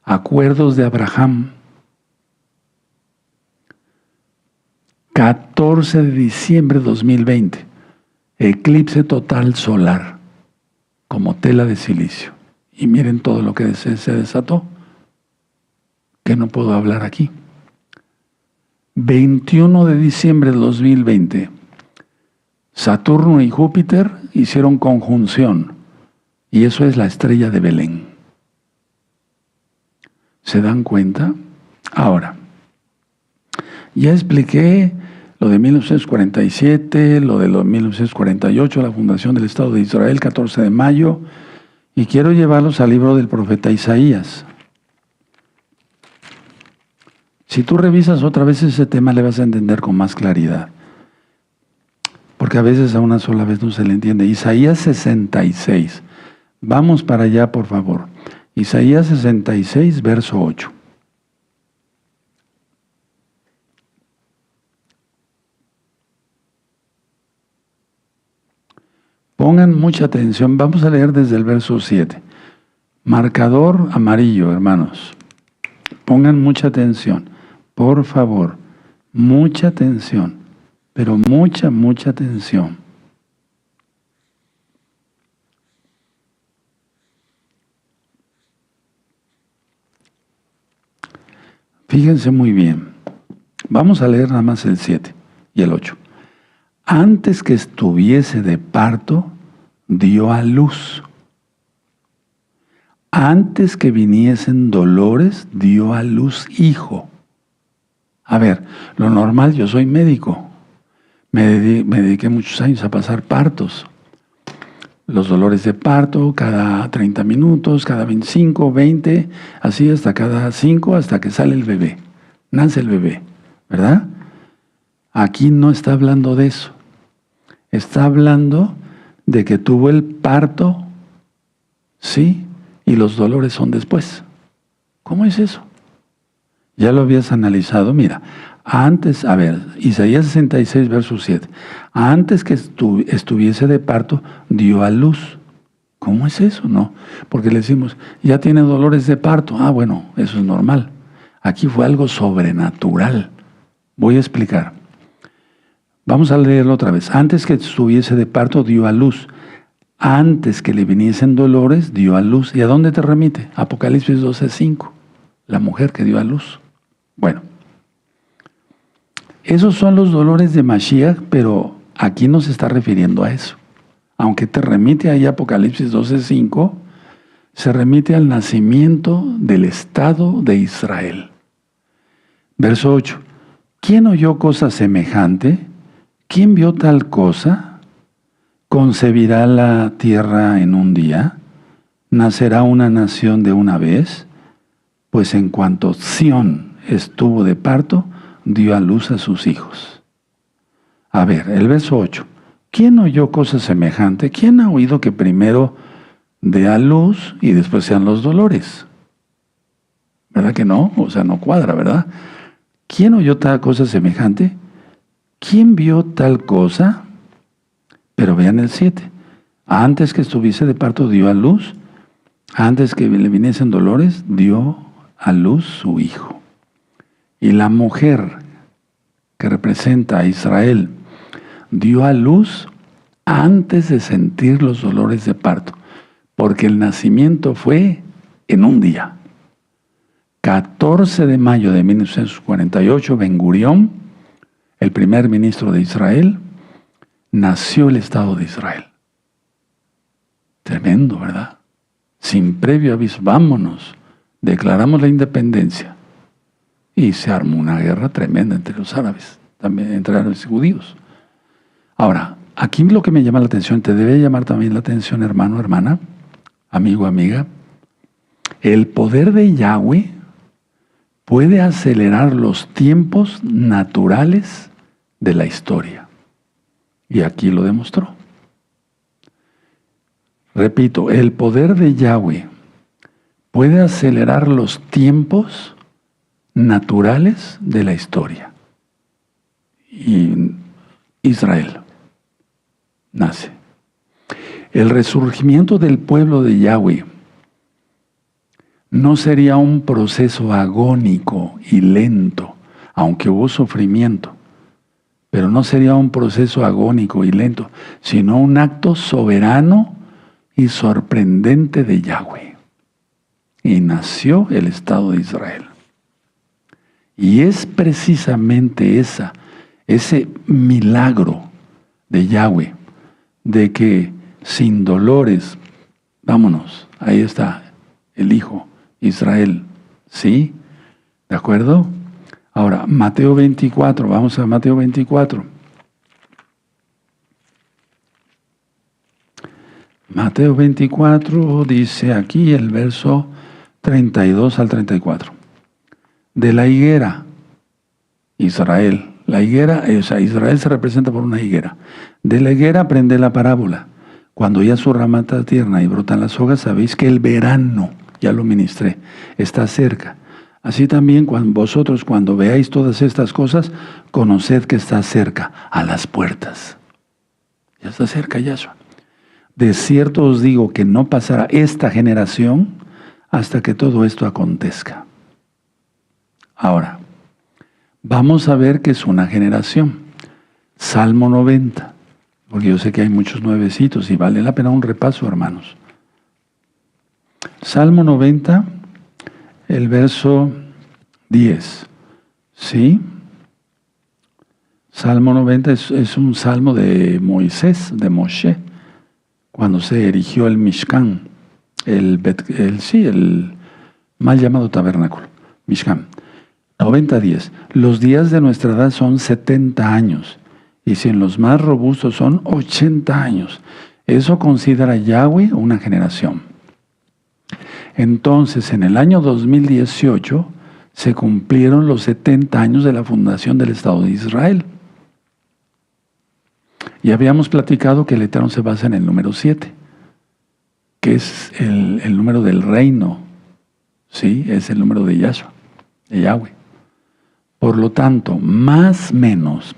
Acuerdos de Abraham. 14 de diciembre de 2020, eclipse total solar, como tela de silicio. Y miren todo lo que se desató, que no puedo hablar aquí. 21 de diciembre de 2020, Saturno y Júpiter hicieron conjunción, y eso es la estrella de Belén. ¿Se dan cuenta? Ahora, ya expliqué lo de 1947, lo de 1948, la fundación del Estado de Israel, 14 de mayo, y quiero llevarlos al libro del profeta Isaías. Si tú revisas otra vez ese tema, le vas a entender con más claridad. Porque a veces a una sola vez no se le entiende. Isaías 66. Vamos para allá, por favor. Isaías 66, verso 8. Pongan mucha atención. Vamos a leer desde el verso 7. Marcador amarillo, hermanos. Pongan mucha atención. Por favor, mucha atención. Pero mucha atención. Fíjense muy bien. Vamos a leer nada más el 7 y el 8. Antes que estuviese de parto, dio a luz. Antes que viniesen dolores, dio a luz hijo. A ver, lo normal, yo soy médico. Me dediqué muchos años a pasar partos. Los dolores de parto cada 30 minutos, cada 25, 20, así hasta cada 5, hasta que sale el bebé. Nace el bebé, ¿verdad? Aquí no está hablando de eso. Está hablando de que tuvo el parto, ¿sí? Y los dolores son después. ¿Cómo es eso? Ya lo habías analizado. Mira, antes, a ver, Isaías 66, verso 7. Antes que estuviese de parto, dio a luz. ¿Cómo es eso? No, porque le decimos, ya tiene dolores de parto. Ah, bueno, eso es normal. Aquí fue algo sobrenatural. Voy a explicar. Vamos a leerlo otra vez. Antes que estuviese de parto, dio a luz. Antes que le viniesen dolores, dio a luz. ¿Y a dónde te remite? Apocalipsis 12:5. La mujer que dio a luz. Bueno, esos son los dolores de Mashiach, pero aquí no se está refiriendo a eso. Aunque te remite ahí a Apocalipsis 12:5, se remite al nacimiento del Estado de Israel. Verso 8. ¿Quién oyó cosa semejante? ¿Quién vio tal cosa? ¿Concebirá la tierra en un día? ¿Nacerá una nación de una vez? Pues en cuanto Sión estuvo de parto, dio a luz a sus hijos. A ver, el verso 8. ¿Quién oyó cosa semejante? ¿Quién ha oído que primero dé a luz y después sean los dolores? ¿Verdad que no? O sea, no cuadra, ¿verdad? ¿Quién oyó tal cosa semejante? ¿Quién vio tal cosa? Pero vean el 7. Antes que estuviese de parto dio a luz. Antes que le viniesen dolores, dio a luz su hijo. Y la mujer que representa a Israel dio a luz antes de sentir los dolores de parto, porque el nacimiento fue en un día. 14 de mayo de 1948, Ben Gurión, el primer ministro de Israel, nació el Estado de Israel. Tremendo, ¿verdad? Sin previo aviso, vámonos, declaramos la independencia. Y se armó una guerra tremenda entre los árabes, también entre árabes y judíos. Ahora, aquí lo que me llama la atención, te debe llamar también la atención, hermano, hermana, amigo, amiga, el poder de Yahweh puede acelerar los tiempos naturales de la historia. Y aquí lo demostró. Repito, el poder de Yahweh puede acelerar los tiempos naturales de la historia. Y Israel nace. El resurgimiento del pueblo de Yahweh no sería un proceso agónico y lento, aunque hubo sufrimiento, pero no sería un proceso agónico y lento, sino un acto soberano y sorprendente de Yahweh. Y nació el Estado de Israel. Y es precisamente ese milagro de Yahweh, de que sin dolores, vámonos, ahí está el Hijo, Israel, ¿sí? ¿De acuerdo? Ahora, Mateo 24, vamos a Mateo 24. Mateo 24 dice aquí el verso 32 al 34. De la higuera, Israel. La higuera, o sea, Israel se representa por una higuera. De la higuera aprende la parábola. Cuando ya su rama está tierna y brotan las hojas, sabéis que el verano, ya lo ministré, está cerca. Así también vosotros cuando veáis todas estas cosas, conoced que está cerca, a las puertas. Ya está cerca Yahshua. De cierto os digo que no pasará esta generación hasta que todo esto acontezca. Ahora, vamos a ver qué es una generación. Salmo 90, porque yo sé que hay muchos nuevecitos y vale la pena un repaso, hermanos. Salmo 90, el verso 10. ¿Sí? Salmo 90 es un salmo de Moisés, de Moshe, cuando se erigió el Mishkan, el mal llamado tabernáculo, Mishkan. 90-10. Los días de nuestra edad son 70 años, y si en los más robustos son 80 años. Eso considera Yahweh una generación. Entonces, en el año 2018, se cumplieron los 70 años de la fundación del Estado de Israel. Y habíamos platicado que el Eterno se basa en el número 7, que es el número del reino. ¿Sí? Es el número de Yahshua, de Yahweh. Por lo tanto, más menos,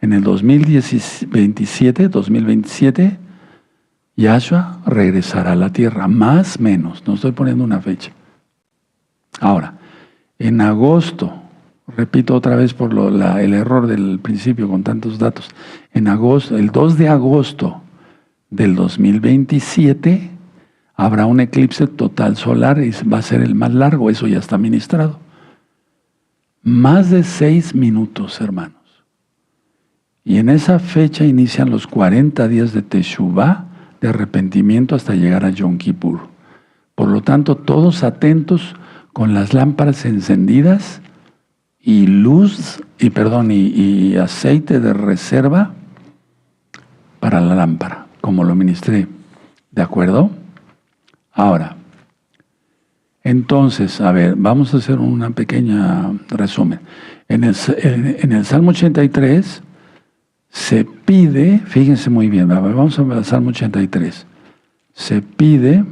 en el 2027, Yahshua regresará a la tierra. Más menos, no estoy poniendo una fecha. Ahora, en agosto, repito otra vez por el error del principio con tantos datos, en agosto, el 2 de agosto del 2027, habrá un eclipse total solar y va a ser el más largo, eso ya está ministrado. Más de 6 minutos, hermanos. Y en esa fecha inician los 40 días de Teshuvah, de arrepentimiento, hasta llegar a Yom Kippur. Por lo tanto, todos atentos con las lámparas encendidas y y aceite de reserva para la lámpara, como lo ministré. ¿De acuerdo? Ahora, entonces, a ver, vamos a hacer una pequeña resumen. En el Salmo 83 se pide, fíjense muy bien, a ver, vamos al Salmo 83. Se pide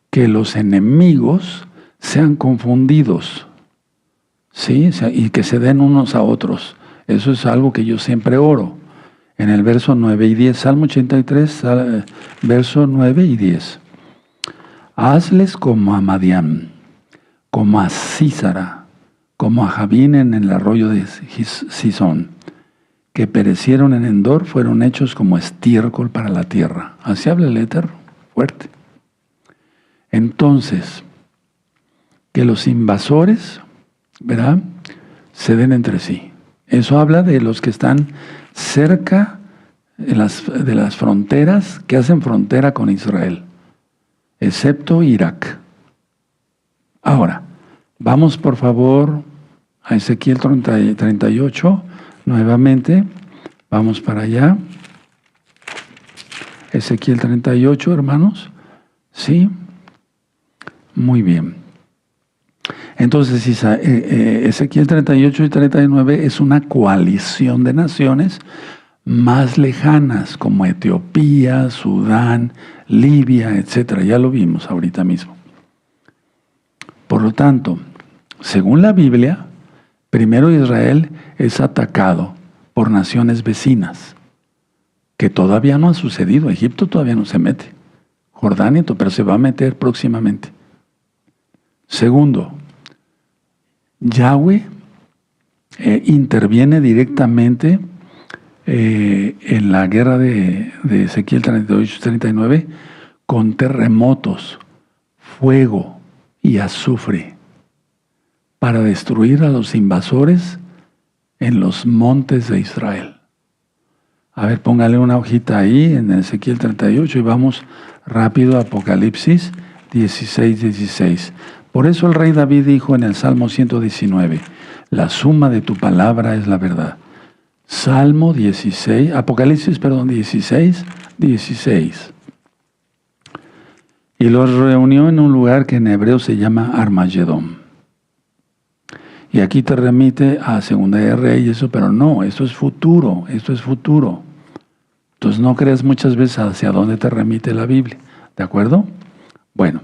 que los enemigos sean confundidos, ¿sí? Y que se den unos a otros. Eso es algo que yo siempre oro. En el verso 9 y 10, Salmo 83, verso 9 y 10. Hazles como a Madián, como a Sísara, como a Javín en el arroyo de Sison, que perecieron en Endor, fueron hechos como estiércol para la tierra. Así habla el Eterno, fuerte. Entonces, que los invasores, ¿verdad?, se den entre sí. Eso habla de los que están cerca de las fronteras, que hacen frontera con Israel, excepto Irak. Ahora, vamos por favor a Ezequiel 38, nuevamente, vamos para allá. Ezequiel 38, hermanos, ¿sí? Muy bien. Entonces, Ezequiel 38 y 39 es una coalición de naciones más lejanas, como Etiopía, Sudán, Libia, etc. Ya lo vimos ahorita mismo. Por lo tanto, según la Biblia, primero Israel es atacado por naciones vecinas, que todavía no ha sucedido. Egipto todavía no se mete. Jordania, pero se va a meter próximamente. Segundo, Yahweh interviene directamente en la guerra de Ezequiel 38-39 con terremotos, fuego y azufre para destruir a los invasores en los montes de Israel. A ver, póngale una hojita ahí en Ezequiel 38 y vamos rápido a Apocalipsis 16:16. Por eso el rey David dijo en el Salmo 119, la suma de tu palabra es la verdad. Salmo 16, Apocalipsis, 16:16. Y los reunió en un lugar que en hebreo se llama Armagedón. Y aquí te remite a Segunda de Reyes, pero no, esto es futuro, Entonces no creas muchas veces hacia dónde te remite la Biblia, ¿de acuerdo? Bueno,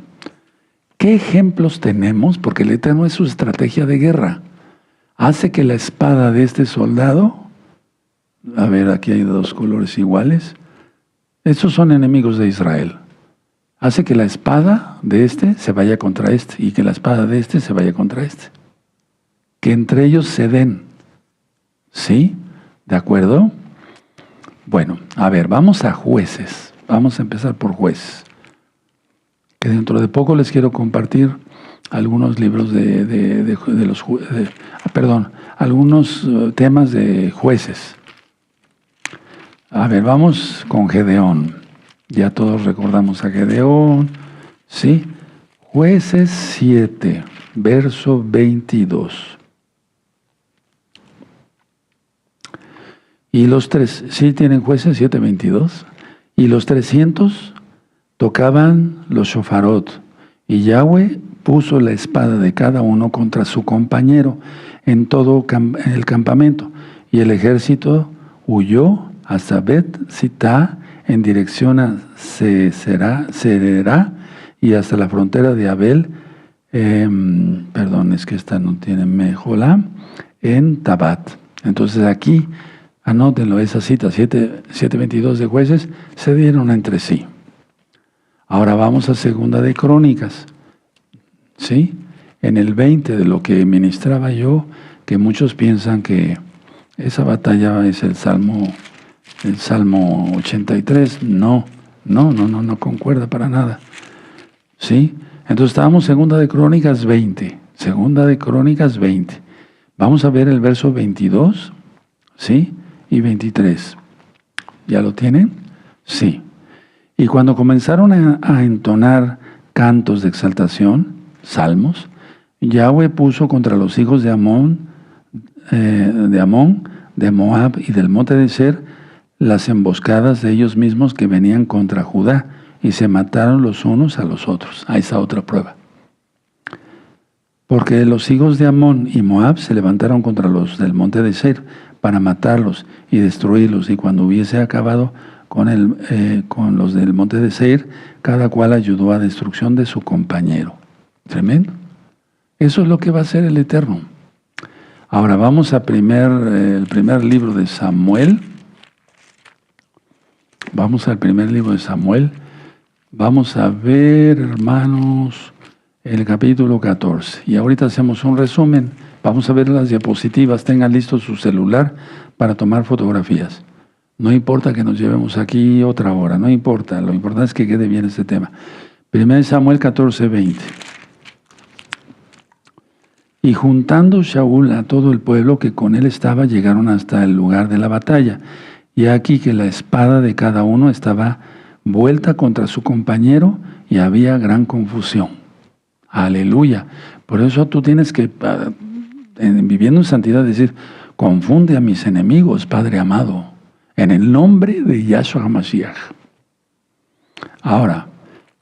¿qué ejemplos tenemos? Porque el Eterno es su estrategia de guerra. Hace que la espada de este soldado, a ver, aquí hay dos colores iguales, estos son enemigos de Israel. Hace que la espada de este se vaya contra este y que la espada de este se vaya contra este. Que entre ellos se den. ¿Sí? ¿De acuerdo? Bueno, a ver, vamos a Jueces. Vamos a empezar por Jueces. que dentro de poco les quiero compartir algunos libros algunos temas de jueces. A ver, vamos con Gedeón. Ya todos recordamos a Gedeón, ¿sí? Jueces 7, verso 22. Y los tres, ¿sí tienen Jueces 7, 22? Y los 300 tocaban los shofarot, y Yahweh puso la espada de cada uno contra su compañero en todo el campamento, y el ejército huyó hasta Bet-Sitá en dirección a Sererá y hasta la frontera de Abel, es que esta no tiene Mejola, en Tabat. Entonces aquí, anótenlo, esa cita, 7:22 de Jueces, se dieron entre sí. Ahora vamos a Segunda de Crónicas, ¿sí? En el 20 de lo que ministraba yo, que muchos piensan que esa batalla es el Salmo 83, no concuerda para nada, ¿sí? Entonces estábamos Segunda de Crónicas 20, Vamos a ver el verso 22, ¿sí? Y 23. ¿Ya lo tienen? Sí. Y cuando comenzaron a entonar cantos de exaltación, salmos, Yahweh puso contra los hijos de Amón, de Moab y del monte de Ser, las emboscadas de ellos mismos que venían contra Judá, y se mataron los unos a los otros. Ahí está otra prueba. Porque los hijos de Amón y Moab se levantaron contra los del monte de Ser para matarlos y destruirlos, y cuando hubiese acabado con los del monte de Seir, cada cual ayudó a destrucción de su compañero. Tremendo. Eso es lo que va a hacer el Eterno. Ahora vamos a el primer libro de Samuel. Vamos al primer libro de Samuel. Vamos a ver, hermanos, el capítulo 14. Y ahorita hacemos un resumen. Vamos a ver las diapositivas. Tengan listo su celular para tomar fotografías. No importa que nos llevemos aquí otra hora, no importa. Lo importante es que quede bien este tema. 1 Samuel 14, 20. Y juntando Shaul a todo el pueblo que con él estaba, llegaron hasta el lugar de la batalla. Y aquí que la espada de cada uno estaba vuelta contra su compañero y había gran confusión. Aleluya. Por eso tú tienes que, viviendo en santidad, decir, confunde a mis enemigos, Padre amado, en el nombre de Yahshua HaMashiach. Ahora,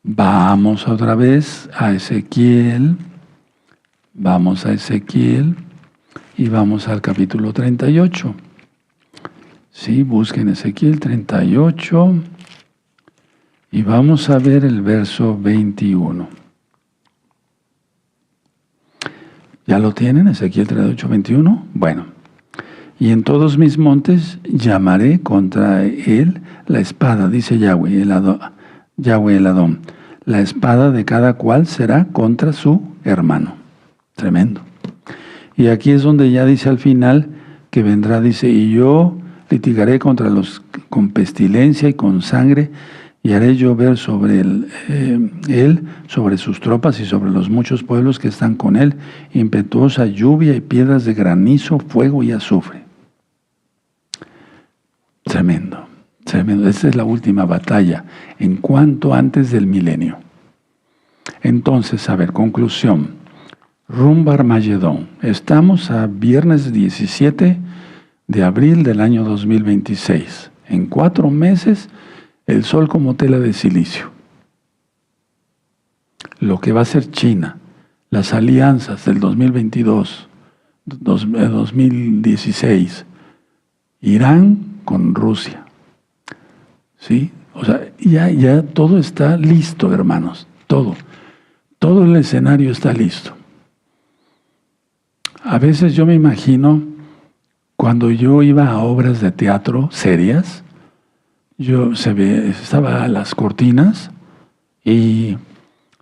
vamos otra vez a Ezequiel. Vamos a Ezequiel y vamos al capítulo 38. Sí, busquen Ezequiel 38 y vamos a ver el verso 21. ¿Ya lo tienen? Ezequiel 38, 21. Bueno. Y en todos mis montes llamaré contra él la espada, dice Yahweh el Adón. La espada de cada cual será contra su hermano. Tremendo. Y aquí es donde ya dice al final que vendrá, dice, y yo litigaré contra los con pestilencia y con sangre, y haré llover sobre él, sobre sus tropas y sobre los muchos pueblos que están con él, impetuosa lluvia y piedras de granizo, fuego y azufre. Tremendo, tremendo. Esa es la última batalla en cuanto antes del milenio. Entonces, a ver, conclusión. Rumbo a Armagedón. Estamos a viernes 17 de abril del año 2026. En 4 meses, el sol como tela de silicio. Lo que va a ser China, las alianzas del 2022, 2016, Irán con Rusia. ¿Sí? O sea, ya todo está listo, hermanos. Todo el escenario está listo. A veces yo me imagino, cuando yo iba a obras de teatro serias, estaba a las cortinas y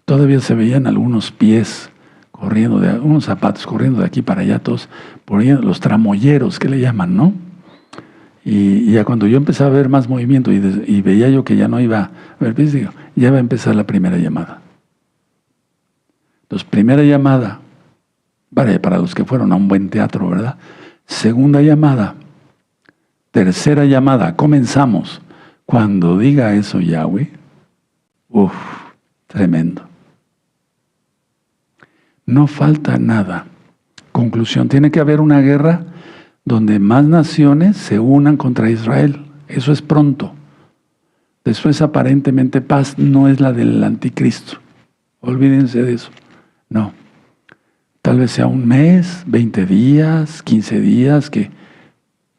todavía se veían algunos pies corriendo, unos zapatos corriendo de aquí para allá, todos por ahí, los tramoyeros que le llaman, ¿no? Y ya cuando yo empezaba a ver más movimiento y veía yo que ya no iba a ver pies, digo, ya va a empezar la primera llamada. Entonces, primera llamada, para los que fueron a un buen teatro, ¿verdad? Segunda llamada, tercera llamada, comenzamos. Cuando diga eso Yahweh, tremendo. No falta nada. Conclusión, tiene que haber una guerra donde más naciones se unan contra Israel. Eso es pronto. Después aparentemente paz no es la del anticristo. Olvídense de eso. No. Tal vez sea un mes, 20 días, 15 días, que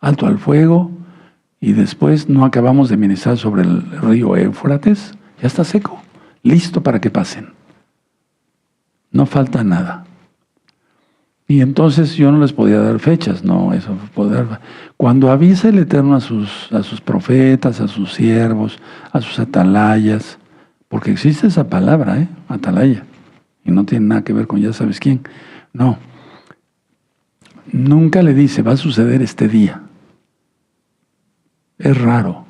alto al fuego, y después no acabamos de ministrar sobre el río Éufrates, ya está seco, listo para que pasen. No falta nada. Y entonces yo no les podía dar fechas, no, eso cuando avisa el Eterno a sus profetas, a sus siervos, a sus atalayas, porque existe esa palabra, atalaya, y no tiene nada que ver con ya sabes quién, no. Nunca le dice, va a suceder este día. Es raro.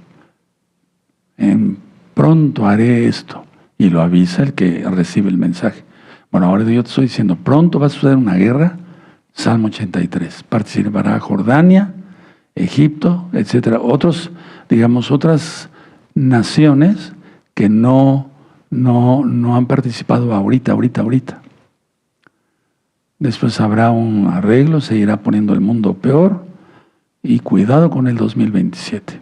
Pronto haré esto, y lo avisa el que recibe el mensaje. Bueno, ahora yo te estoy diciendo, pronto va a suceder una guerra. Salmo 83. Participará Jordania, Egipto, etcétera. Otras naciones que no han participado ahorita. Después habrá un arreglo, se irá poniendo el mundo peor, y cuidado con el 2027.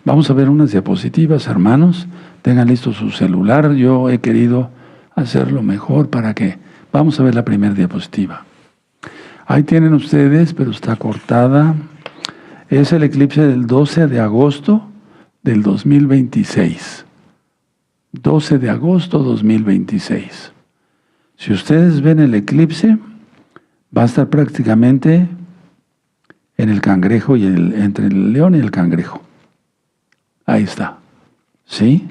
Vamos a ver unas diapositivas, hermanos. Tengan listo su celular. Yo he querido hacerlo mejor para que... Vamos a ver la primera diapositiva. Ahí tienen ustedes, pero está cortada. Es el eclipse del 12 de agosto del 2026. 12 de agosto 2026. Si ustedes ven el eclipse, va a estar prácticamente en el cangrejo y entre el león y el cangrejo. Ahí está. ¿Sí?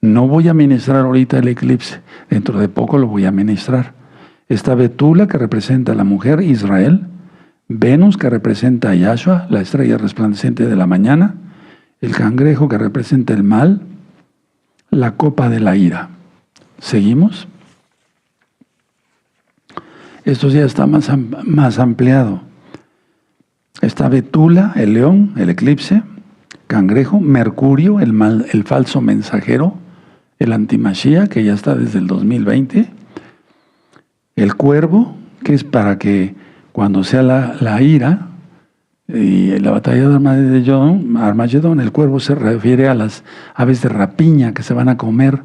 No voy a ministrar ahorita el eclipse. Dentro de poco lo voy a ministrar. Está Betula, que representa a la mujer, Israel. Venus, que representa a Yahshua, la estrella resplandeciente de la mañana. El cangrejo, que representa el mal. La copa de la ira. ¿Seguimos? Esto ya está más ampliado. Está Betula, el león, el eclipse. Cangrejo, Mercurio, el falso mensajero. El antimashia, que ya está desde el 2020. El cuervo, que es para que cuando sea la ira y la batalla de Armagedón, el cuervo se refiere a las aves de rapiña que se van a comer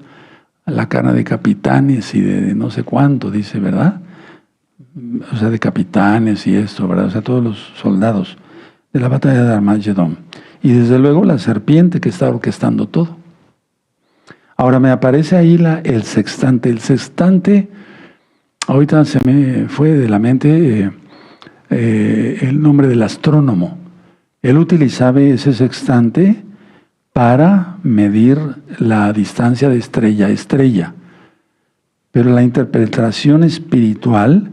la carne de capitanes y de no sé cuánto, dice, ¿verdad? O sea, de capitanes y esto, ¿verdad? O sea, todos los soldados de la batalla de Armagedón. Y desde luego la serpiente que está orquestando todo. Ahora me aparece ahí el sextante. El sextante... Ahorita se me fue de la mente el nombre del astrónomo. Él utilizaba ese sextante para medir la distancia de estrella a estrella. Pero la interpretación espiritual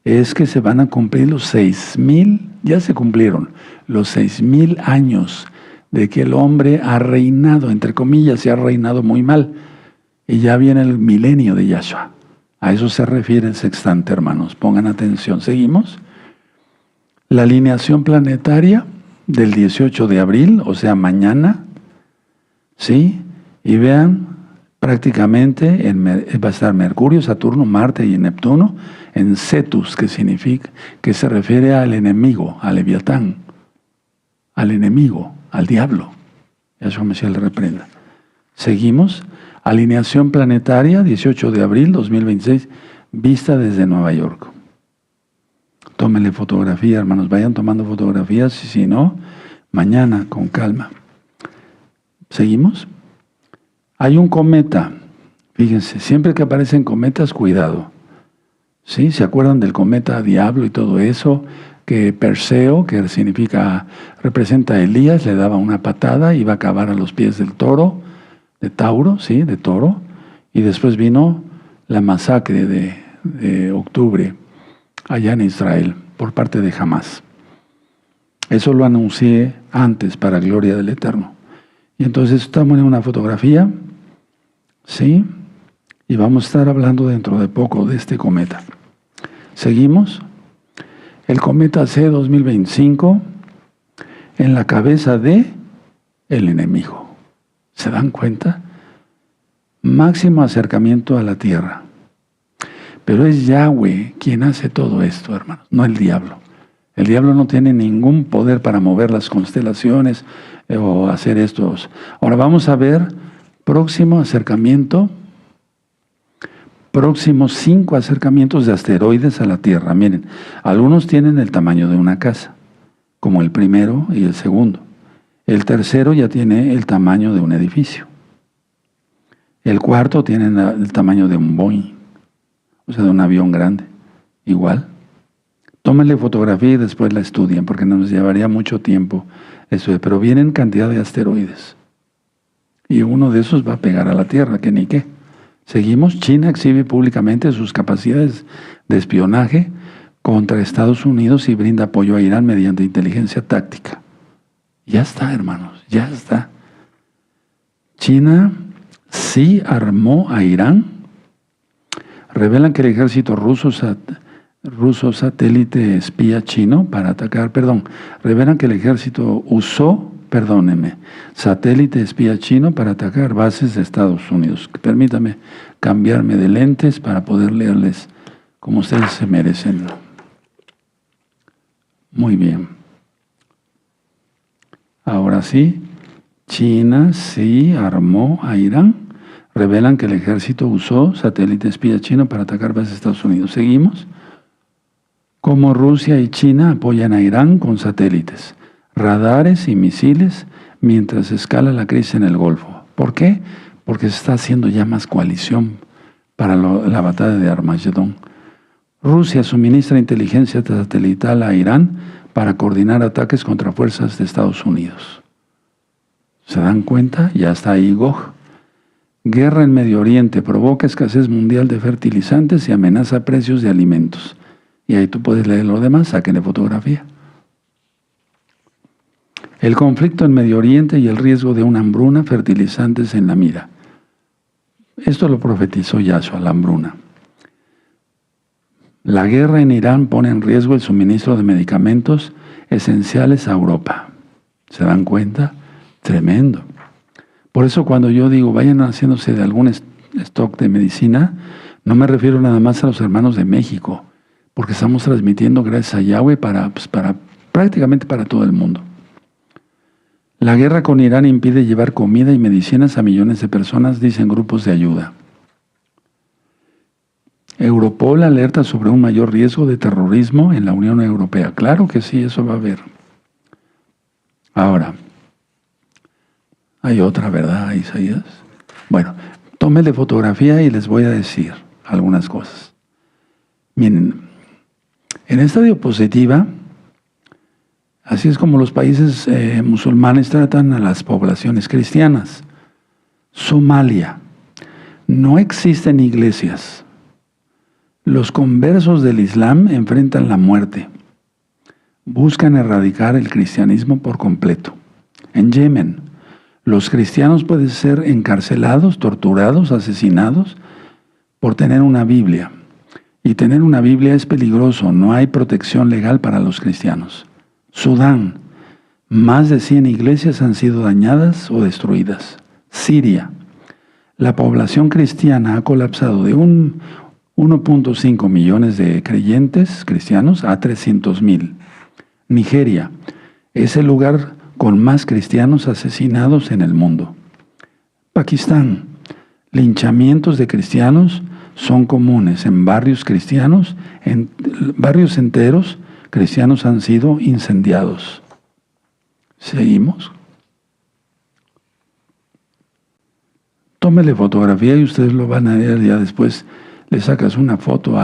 es que se van a cumplir los 6,000, ya se cumplieron, los 6,000 años de que el hombre ha reinado, entre comillas, y ha reinado muy mal. Y ya viene el milenio de Yahshua. A eso se refiere el sextante, hermanos. Pongan atención. ¿Seguimos? La alineación planetaria del 18 de abril, o sea, mañana. ¿Sí? Y vean, prácticamente va a estar Mercurio, Saturno, Marte y Neptuno en Cetus, que se refiere al enemigo, al Leviatán, al enemigo, al diablo. Yahshua Mesías le reprenda. ¿Seguimos? Alineación planetaria, 18 de abril 2026, vista desde Nueva York. Tómenle fotografía, hermanos, vayan tomando fotografías, y si no, mañana con calma. ¿Seguimos? Hay un cometa, fíjense, siempre que aparecen cometas, cuidado. ¿Sí? ¿Se acuerdan del cometa Diablo y todo eso? Que Perseo, que representa a Elías, le daba una patada y iba a acabar a los pies del toro, de Tauro, ¿sí? De toro. Y después vino la masacre de octubre allá en Israel por parte de Hamás. Eso lo anuncié antes para gloria del Eterno. Y entonces estamos en una fotografía, ¿sí? Y vamos a estar hablando dentro de poco de este cometa. Seguimos. El cometa C-2025 en la cabeza de el enemigo. ¿Se dan cuenta? Máximo acercamiento a la Tierra. Pero es Yahweh quien hace todo esto, hermanos, no el diablo. El diablo no tiene ningún poder para mover las constelaciones o hacer estos. Ahora vamos a ver próximo acercamiento, próximos 5 acercamientos de asteroides a la Tierra. Miren, algunos tienen el tamaño de una casa, como el primero y el segundo. El tercero ya tiene el tamaño de un edificio. El cuarto tiene el tamaño de un Boeing, o sea, de un avión grande. Igual. Tómenle fotografía y después la estudien, porque nos llevaría mucho tiempo eso. Pero vienen cantidad de asteroides. Y uno de esos va a pegar a la Tierra, que ni qué. Seguimos. China exhibe públicamente sus capacidades de espionaje contra Estados Unidos y brinda apoyo a Irán mediante inteligencia táctica. Ya está, hermanos, ya está. China sí armó a Irán. Revelan que el ejército ruso satélite espía chino para atacar, revelan que el ejército usó, satélite espía chino para atacar bases de Estados Unidos. Permítame cambiarme de lentes para poder leerles como ustedes se merecen. Muy bien. Ahora sí, China sí armó a Irán. Revelan que el ejército usó satélite espía chino para atacar bases de Estados Unidos. Seguimos. Cómo Rusia y China apoyan a Irán con satélites, radares y misiles mientras escala la crisis en el Golfo. ¿Por qué? Porque se está haciendo ya más coalición para la batalla de Armagedón. Rusia suministra inteligencia satelital a Irán para coordinar ataques contra fuerzas de Estados Unidos. ¿Se dan cuenta? Ya está ahí Gog. Guerra en Medio Oriente provoca escasez mundial de fertilizantes y amenaza precios de alimentos. Y ahí tú puedes leer lo demás, sáquenle fotografía. El conflicto en Medio Oriente y el riesgo de una hambruna, fertilizantes en la mira. Esto lo profetizó Yahshua, la hambruna. La guerra en Irán pone en riesgo el suministro de medicamentos esenciales a Europa. ¿Se dan cuenta? Tremendo. Por eso cuando yo digo vayan haciéndose de algún stock de medicina, no me refiero nada más a los hermanos de México, porque estamos transmitiendo gracias a Yahweh prácticamente para todo el mundo. La guerra con Irán impide llevar comida y medicinas a millones de personas, dicen grupos de ayuda. Europol alerta sobre un mayor riesgo de terrorismo en la Unión Europea. Claro que sí, eso va a haber. Ahora, hay otra, ¿verdad, Isaías? Bueno, tómenle fotografía y les voy a decir algunas cosas. Miren, en esta diapositiva, así es como los países musulmanes tratan a las poblaciones cristianas. Somalia, no existen iglesias. Los conversos del Islam enfrentan la muerte. Buscan erradicar el cristianismo por completo. En Yemen, los cristianos pueden ser encarcelados, torturados, asesinados por tener una Biblia. Y tener una Biblia es peligroso, no hay protección legal para los cristianos. Sudán, más de 100 iglesias han sido dañadas o destruidas. Siria, la población cristiana ha colapsado de 1.5 millones de creyentes cristianos a 300,000. Nigeria es el lugar con más cristianos asesinados en el mundo. Pakistán, linchamientos de cristianos son comunes en barrios cristianos, en barrios enteros cristianos han sido incendiados. ¿Seguimos? Tómele fotografía y ustedes lo van a ver ya después. Le sacas una foto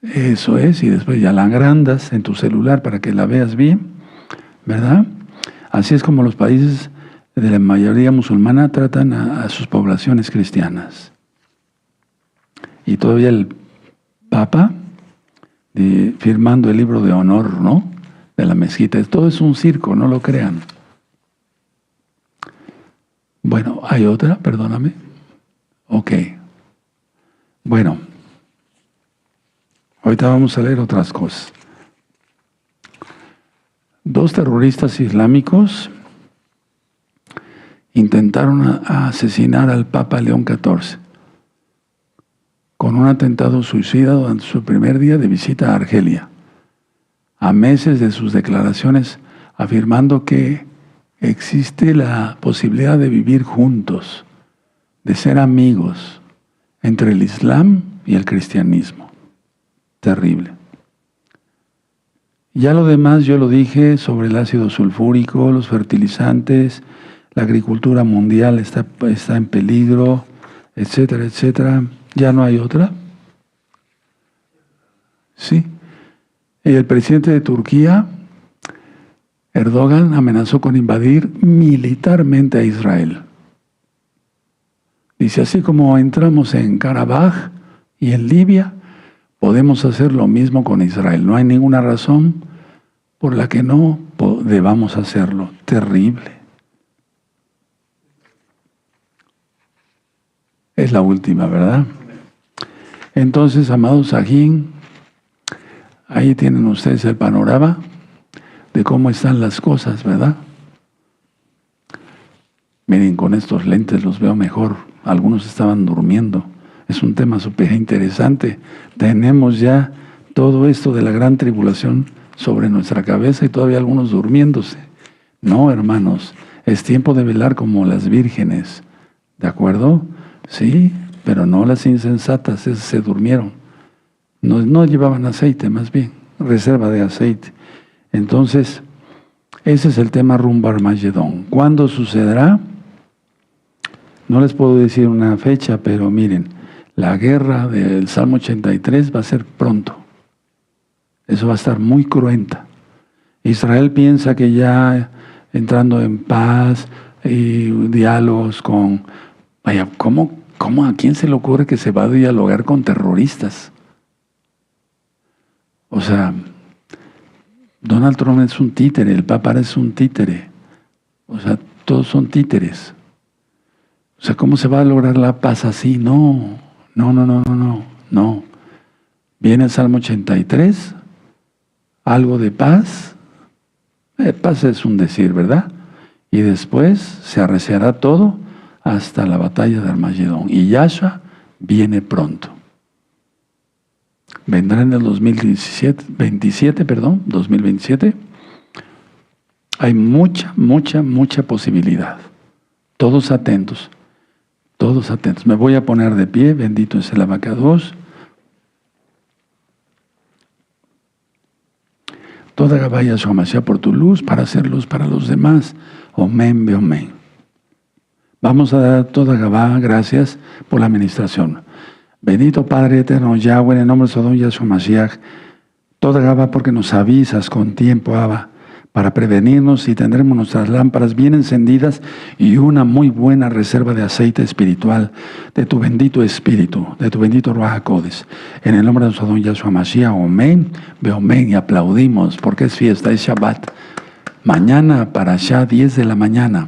eso es, y después ya la agrandas en tu celular para que la veas bien, ¿verdad? Así es como los países de la mayoría musulmana tratan a sus poblaciones cristianas. Y todavía el Papa firmando el libro de honor, ¿no?, de la mezquita. Todo es un circo, no lo crean. Bueno, hay otra, perdóname. Ok. Bueno, ahorita vamos a leer otras cosas. 2 terroristas islámicos intentaron asesinar al Papa León XIV con un atentado suicida durante su primer día de visita a Argelia, a meses de sus declaraciones afirmando que existe la posibilidad de vivir juntos, de ser amigos entre el Islam y el cristianismo. Terrible. Ya lo demás yo lo dije sobre el ácido sulfúrico, los fertilizantes, la agricultura mundial está en peligro, etcétera, etcétera. ¿Ya no hay otra? Sí. El presidente de Turquía, Erdogan, amenazó con invadir militarmente a Israel. Dice, así como entramos en Karabaj y en Libia, podemos hacer lo mismo con Israel. No hay ninguna razón por la que no debamos hacerlo. Terrible. Es la última, ¿verdad? Entonces, amados Sajín, ahí tienen ustedes el panorama de cómo están las cosas, ¿verdad? Miren, con estos lentes los veo mejor. Algunos estaban durmiendo. Es un tema súper interesante. Tenemos ya todo esto de la gran tribulación sobre nuestra cabeza y todavía algunos durmiéndose. No, hermanos, es tiempo de velar como las vírgenes. ¿De acuerdo? Sí, pero no las insensatas, esas se durmieron. No llevaban aceite, más bien, reserva de aceite. Entonces, ese es el tema rumbo a Armagedón. ¿Cuándo sucederá? No les puedo decir una fecha, pero miren, la guerra del Salmo 83 va a ser pronto. Eso va a estar muy cruenta. Israel piensa que ya entrando en paz y diálogos con... Vaya, ¿cómo a quién se le ocurre que se va a dialogar con terroristas? O sea, Donald Trump es un títere, el Papa es un títere. O sea, todos son títeres. O sea, ¿cómo se va a lograr la paz así? No. Viene el Salmo 83, algo de paz. Paz es un decir, ¿verdad? Y después se arreciará todo hasta la batalla de Armagedón. Y Yahshua viene pronto. Vendrá en el 2027. Hay mucha posibilidad. Todos atentos. Todos atentos. Me voy a poner de pie. Bendito es el abacados. Toda Gabá Yahshua Mashiach por tu luz, para hacer luz para los demás. Omen, be omen. Vamos a dar toda Gabá, gracias por la administración. Bendito Padre eterno Yahweh, en el nombre de Sodom Yahshua Mashiach, toda Gabá porque nos avisas con tiempo, Abba, para prevenirnos y tendremos nuestras lámparas bien encendidas y una muy buena reserva de aceite espiritual de tu bendito Espíritu, de tu bendito Ruach HaKodesh. En el nombre de Sodom Yahshua Mashiach, Omen, ve Omen, y aplaudimos porque es fiesta, es Shabbat. Mañana para allá, 10 de la mañana.